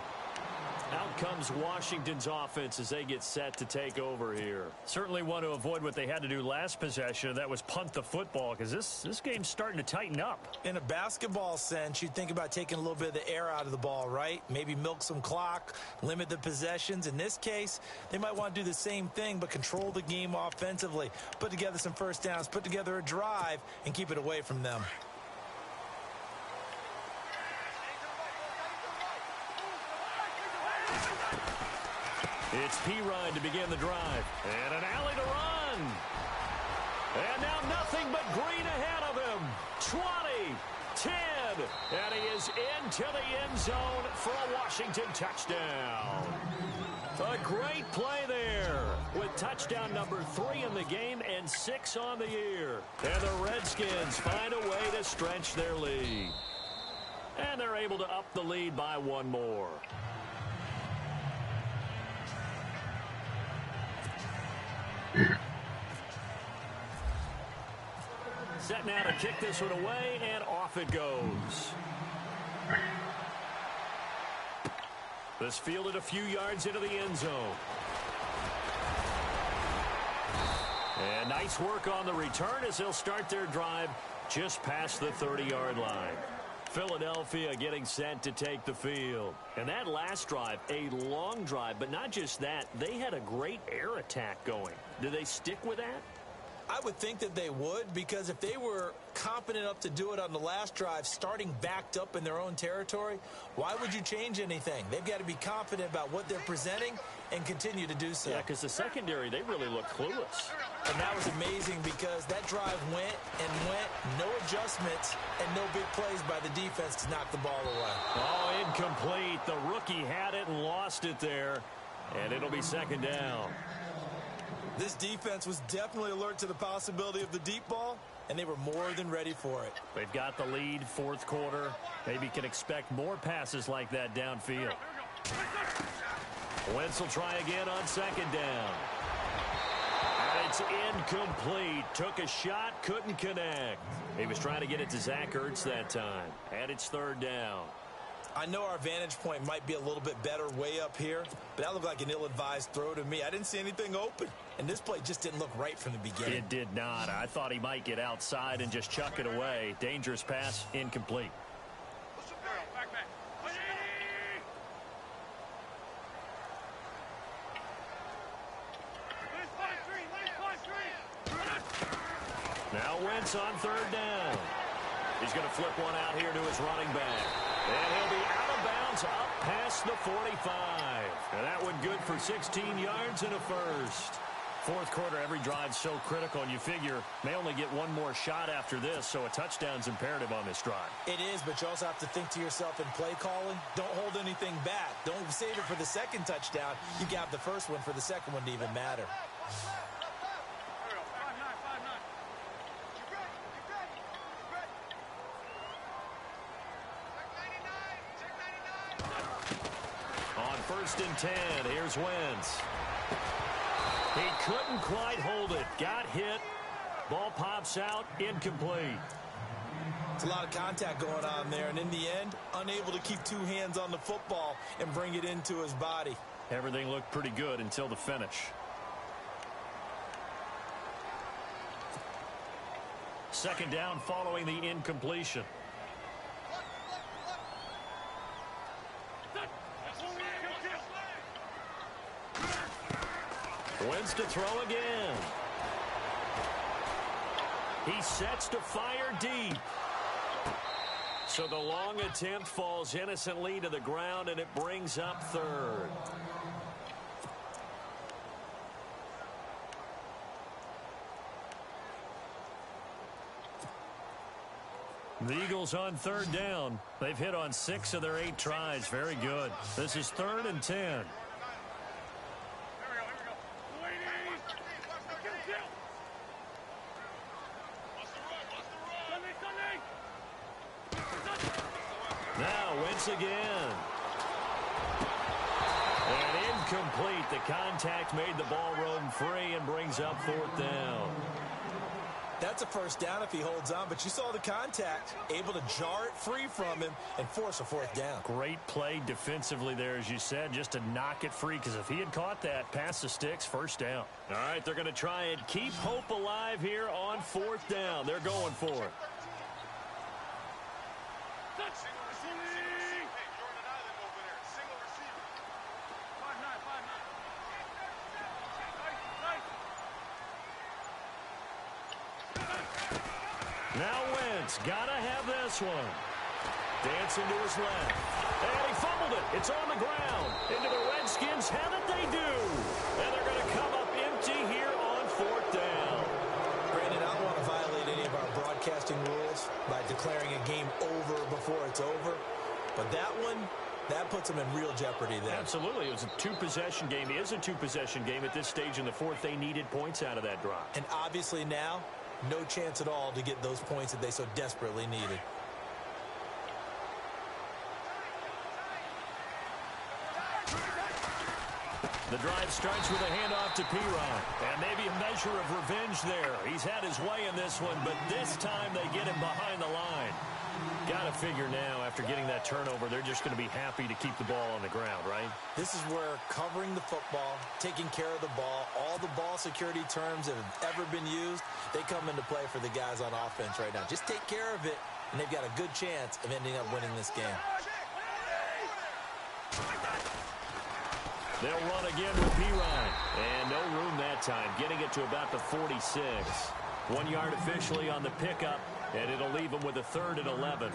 Out comes Washington's offense as they get set to take over here. Certainly want to avoid what they had to do last possession. That was punt the football, because this game's starting to tighten up. In a basketball sense, you think about taking a little bit of the air out of the ball, right? Maybe milk some clock, limit the possessions. In this case, they might want to do the same thing, but control the game offensively. Put together some first downs, put together a drive, and keep it away from them. It's P-Ryan to begin the drive. And an alley to run. And now nothing but green ahead of him. 20, 10, and he is into the end zone for a Washington touchdown. A great play there with touchdown number 3 in the game and 6 on the year. And the Redskins find a way to stretch their lead. And they're able to up the lead by 1 more. Set now to kick this one away, and off it goes. This fielded a few yards into the end zone. And nice work on the return as they'll start their drive just past the 30-yard line. Philadelphia getting set to take the field. And that last drive, a long drive, but not just that, they had a great air attack going. Do they stick with that? I would think that they would, because if they were confident enough to do it on the last drive, starting backed up in their own territory, why would you change anything? They've got to be confident about what they're presenting and continue to do so. Yeah, because the secondary, they really look clueless. And that was amazing because that drive went and went, no adjustments, and no big plays by the defense to knock the ball away. Oh, incomplete. The rookie had it and lost it there, and it'll be second down. This defense was definitely alert to the possibility of the deep ball, and they were more than ready for it. They've got the lead, fourth quarter. Maybe can expect more passes like that downfield. Wentz will try again on second down. And it's incomplete. Took a shot, couldn't connect. He was trying to get it to Zach Ertz that time. And it's third down. I know our vantage point might be a little bit better way up here, but that looked like an ill-advised throw to me. I didn't see anything open, and this play just didn't look right from the beginning. It did not. I thought he might get outside and just chuck it away. Dangerous pass, incomplete. Now Wentz on third down. He's going to flip one out here to his running back. And he'll be out of bounds up past the 45. And that one good for 16 yards and a first. Fourth quarter, every drive's so critical, and you figure may only get one more shot after this, so a touchdown's imperative on this drive. It is, but you also have to think to yourself in play calling, don't hold anything back. Don't save it for the second touchdown. You got the first one for the second one to even matter. First and 10. Here's Wentz. He couldn't quite hold it. Got hit. Ball pops out. Incomplete. It's a lot of contact going on there, and in the end, unable to keep two hands on the football and bring it into his body. Everything looked pretty good until the finish. Second down following the incompletion. Wentz to throw again. He sets to fire deep. So the long attempt falls innocently to the ground, and it brings up third. The Eagles on third down. They've hit on 6 of their 8 tries. Very good. This is 3rd and 10. Now Wentz again. And incomplete. The contact made the ball roam free and brings up 4th down. That's a first down if he holds on, but you saw the contact, able to jar it free from him and force a 4th down. Great play defensively there, as you said, just to knock it free, because if he had caught that, past the sticks, 1st down. All right, they're going to try and keep hope alive here on 4th down. They're going for it. Now Wentz, gotta have this one. Dancing to his left. And he fumbled it. It's on the ground. Into the Redskins. Have it, they do. And they're going to come up empty here on 4th down. Brandon, I don't want to violate any of our broadcasting rules by declaring a game over before it's over. But that one, that puts them in real jeopardy there. Absolutely. It was a 2-possession game. It is a 2-possession game at this stage in the 4th. They needed points out of that drive. And obviously now, no chance at all to get those points that they so desperately needed. The drive starts with a handoff to P-Ryan. And maybe a measure of revenge there. He's had his way in this one, but this time they get him behind the line. Got to figure now, after getting that turnover, they're just going to be happy to keep the ball on the ground, right? This is where covering the football, taking care of the ball, all the ball security terms that have ever been used, they come into play for the guys on offense right now. Just take care of it, and they've got a good chance of ending up winning this game. They'll run again with P-Ryan. And no room that time, getting it to about the 46. 1 yard officially on the pickup, and it'll leave them with a 3rd and 11.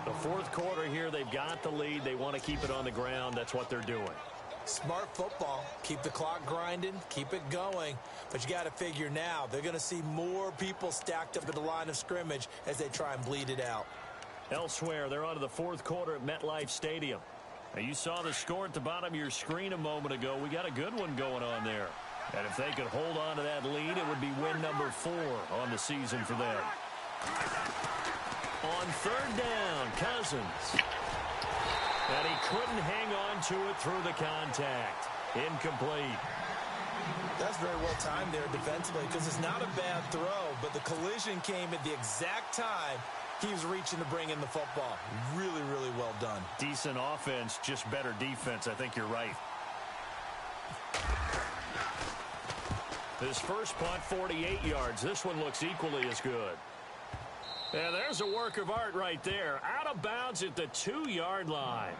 The 4th quarter here, they've got the lead. They want to keep it on the ground. That's what they're doing. Smart football. Keep the clock grinding. Keep it going. But you got to figure now, they're going to see more people stacked up at the line of scrimmage as they try and bleed it out. Elsewhere, they're on to the 4th quarter at MetLife Stadium. Now, you saw the score at the bottom of your screen a moment ago. We got a good one going on there. And if they could hold on to that lead, it would be win number 4 on the season for them. On 3rd down, Cousins. And he couldn't hang on to it through the contact. Incomplete. That's very well timed there defensively, because it's not a bad throw, but the collision came at the exact time he was reaching to bring in the football. Really, really well done. Decent offense, just better defense. I think you're right. His first punt, 48 yards. This one looks equally as good. And there's a work of art right there. Out of bounds at the 2-yard line.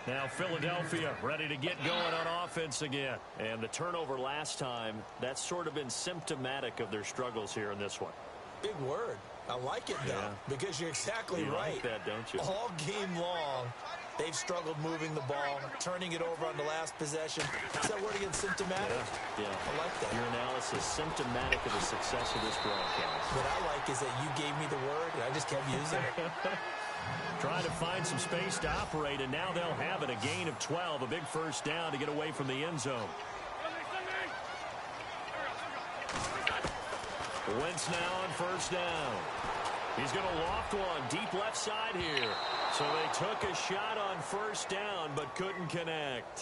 Now Philadelphia ready to get going on offense again. And the turnover last time, that's sort of been symptomatic of their struggles here in this one. Big word. I like it, though, because you're exactly right. You like that, don't you? All game long, they've struggled moving the ball, turning it over on the last possession. Is that word again, symptomatic? Yeah. I like that. Your analysis, symptomatic of the success of this broadcast. What I like is that you gave me the word, and I just kept using it. Trying to find some space to operate, and now they'll have it. A gain of 12, a big first down to get away from the end zone. Wentz now on first down. He's going to loft one deep left side here. So they took a shot on first down but couldn't connect.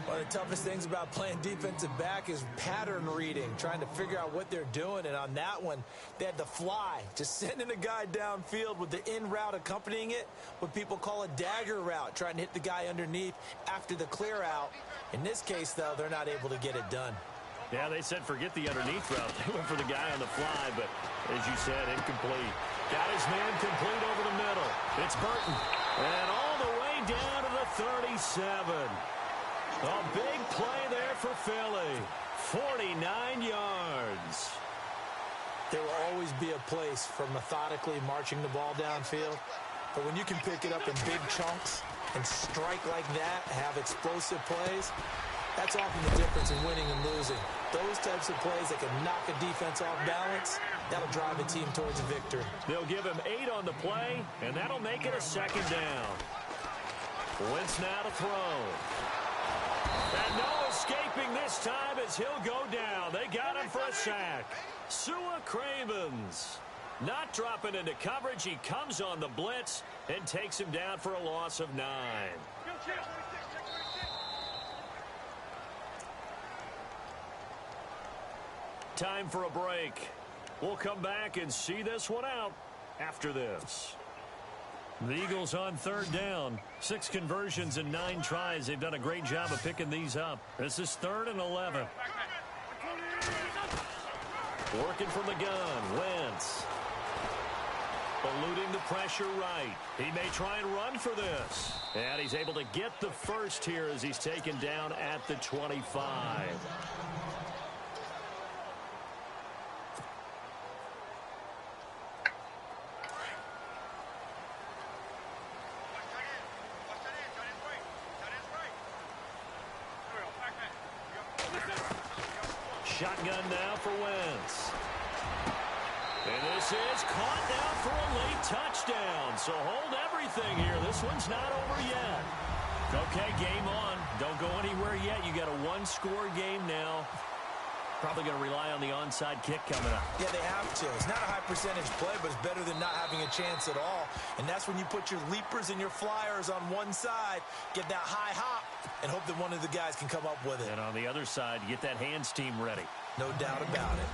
One of the toughest things about playing defensive back is pattern reading, trying to figure out what they're doing. And on that one, they had to fly, just sending a guy downfield with the in route accompanying it, what people call a dagger route, trying to hit the guy underneath after the clear out. In this case, though, they're not able to get it done. Yeah, they said forget the underneath route. They went for the guy on the fly, but as you said, incomplete. Got his man complete over the middle. It's Burton. And all the way down to the 37. A big play there for Philly. 49 yards. There will always be a place for methodically marching the ball downfield. But when you can pick it up in big chunks and strike like that, have explosive plays, That's often the difference in winning and losing. Those types of plays that can knock a defense off balance, that'll drive a team towards a victory. They'll give him 8 on the play, and that'll make it a second down. Wentz now to throw. And no escaping this time as he'll go down. They got him for a sack. Sua Cravens not dropping into coverage. He comes on the blitz and takes him down for a loss of 9. Time for a break. We'll come back and see this one out after this. The Eagles on third down. 6 conversions and 9 tries. They've done a great job of picking these up. This is 3rd and 11. Working from the gun. Wentz. Eluding the pressure right. He may try and run for this. And he's able to get the first here as he's taken down at the 25. Shotgun now for Wentz. And this is caught now for a late touchdown. So hold everything here. This one's not over yet. Okay, game on. Don't go anywhere yet. You got a 1-score game now. Probably going to rely on the onside kick coming up. Yeah, they have to. It's not a high percentage play, but it's better than not having a chance at all. And that's when you put your leapers and your flyers on one side, get that high hop, and hope that one of the guys can come up with it. And on the other side, get that hands team ready. No doubt about it.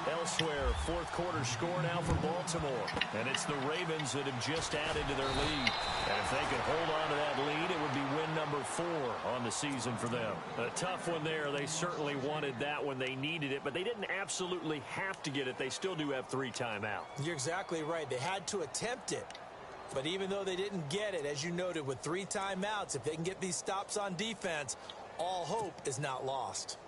Elsewhere, 4th quarter score now for Baltimore. And it's the Ravens that have just added to their lead. And if they could hold on to that lead, it would be win number 4 on the season for them. A tough one there. They certainly wanted that when they needed it, but they didn't absolutely have to get it. They still do have 3 timeouts. You're exactly right. They had to attempt it. But even though they didn't get it, as you noted, with 3 timeouts, if they can get these stops on defense, all hope is not lost.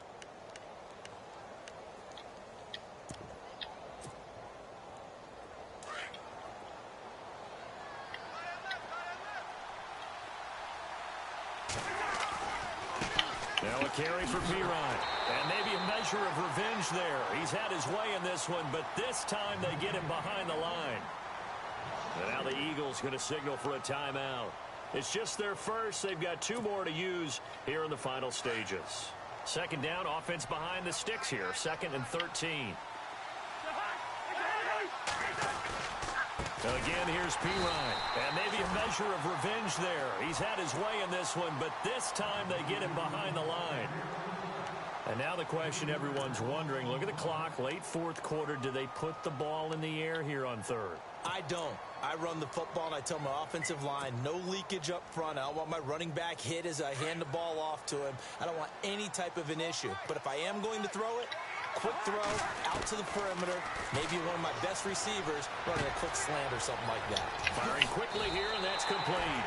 Now a carry for Pirine. And maybe a measure of revenge there. He's had his way in this one, but this time they get him behind the line. And now the Eagles going to signal for a timeout. It's just their first. They've got 2 more to use here in the final stages. 2nd down, offense behind the sticks here. 2nd and 13. Again, here's Pirine. And maybe a measure of revenge there. He's had his way in this one, but this time they get him behind the line. And now the question everyone's wondering, look at the clock, late 4th quarter. Do they put the ball in the air here on 3rd? I don't. I run the football, and I tell my offensive line, no leakage up front. I don't want my running back hit as I hand the ball off to him. I don't want any type of an issue. But if I am going to throw it, quick throw out to the perimeter, maybe one of my best receivers running a quick slant or something like that. Firing quickly here, and that's complete.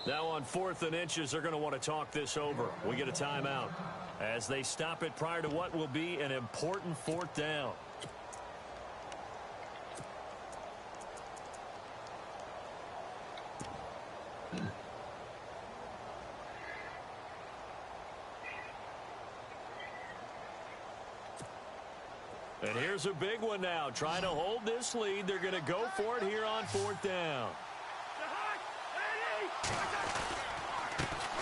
Now on 4th and inches, they're going to want to talk this over. We get a timeout as they stop it prior to what will be an important 4th down. And here's a big one now. Trying to hold this lead. They're going to go for it here on 4th down.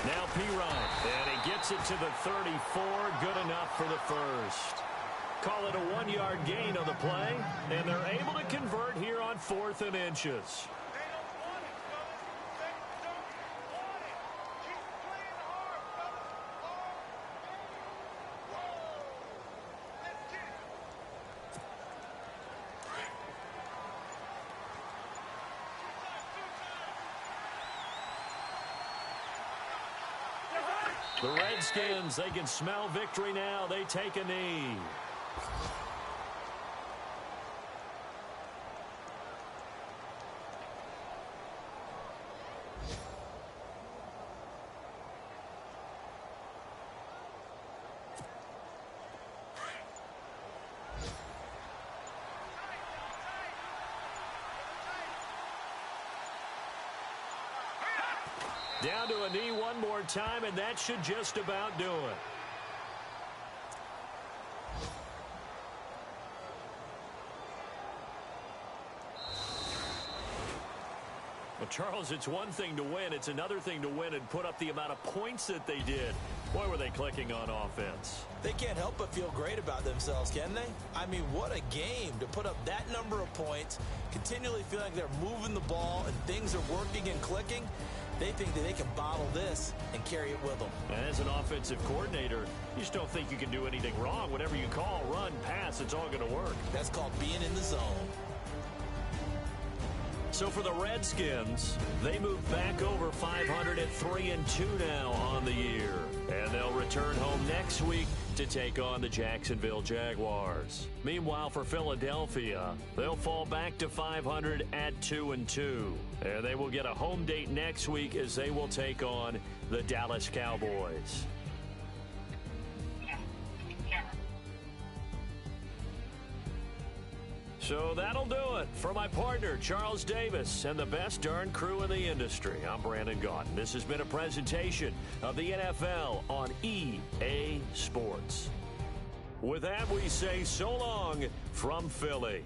Now Pirine, and he gets it to the 34. Good enough for the first. Call it a 1-yard gain on the play, and they're able to convert here on 4th and inches. The Redskins, they can smell victory now. They take a knee. Down to a knee one more time, and that should just about do it. Well, Charles, it's one thing to win. It's another thing to win and put up the amount of points that they did. Boy, were they clicking on offense. They can't help but feel great about themselves, can they? I mean, what a game to put up that number of points, continually feel like they're moving the ball and things are working and clicking. They think that they can bottle this and carry it with them. And as an offensive coordinator, you just don't think you can do anything wrong. Whatever you call, run, pass, it's all going to work. That's called being in the zone. So for the Redskins, they move back over 500 at 3-2 now on the year. And they'll return home next week to take on the Jacksonville Jaguars. Meanwhile, for Philadelphia, they'll fall back to 500 at 2-2. And they will get a home date next week as they will take on the Dallas Cowboys. So that'll do it. For my partner, Charles Davis, and the best darn crew in the industry, I'm Brandon Gaudin. This has been a presentation of the NFL on EA Sports. With that, we say so long from Philly.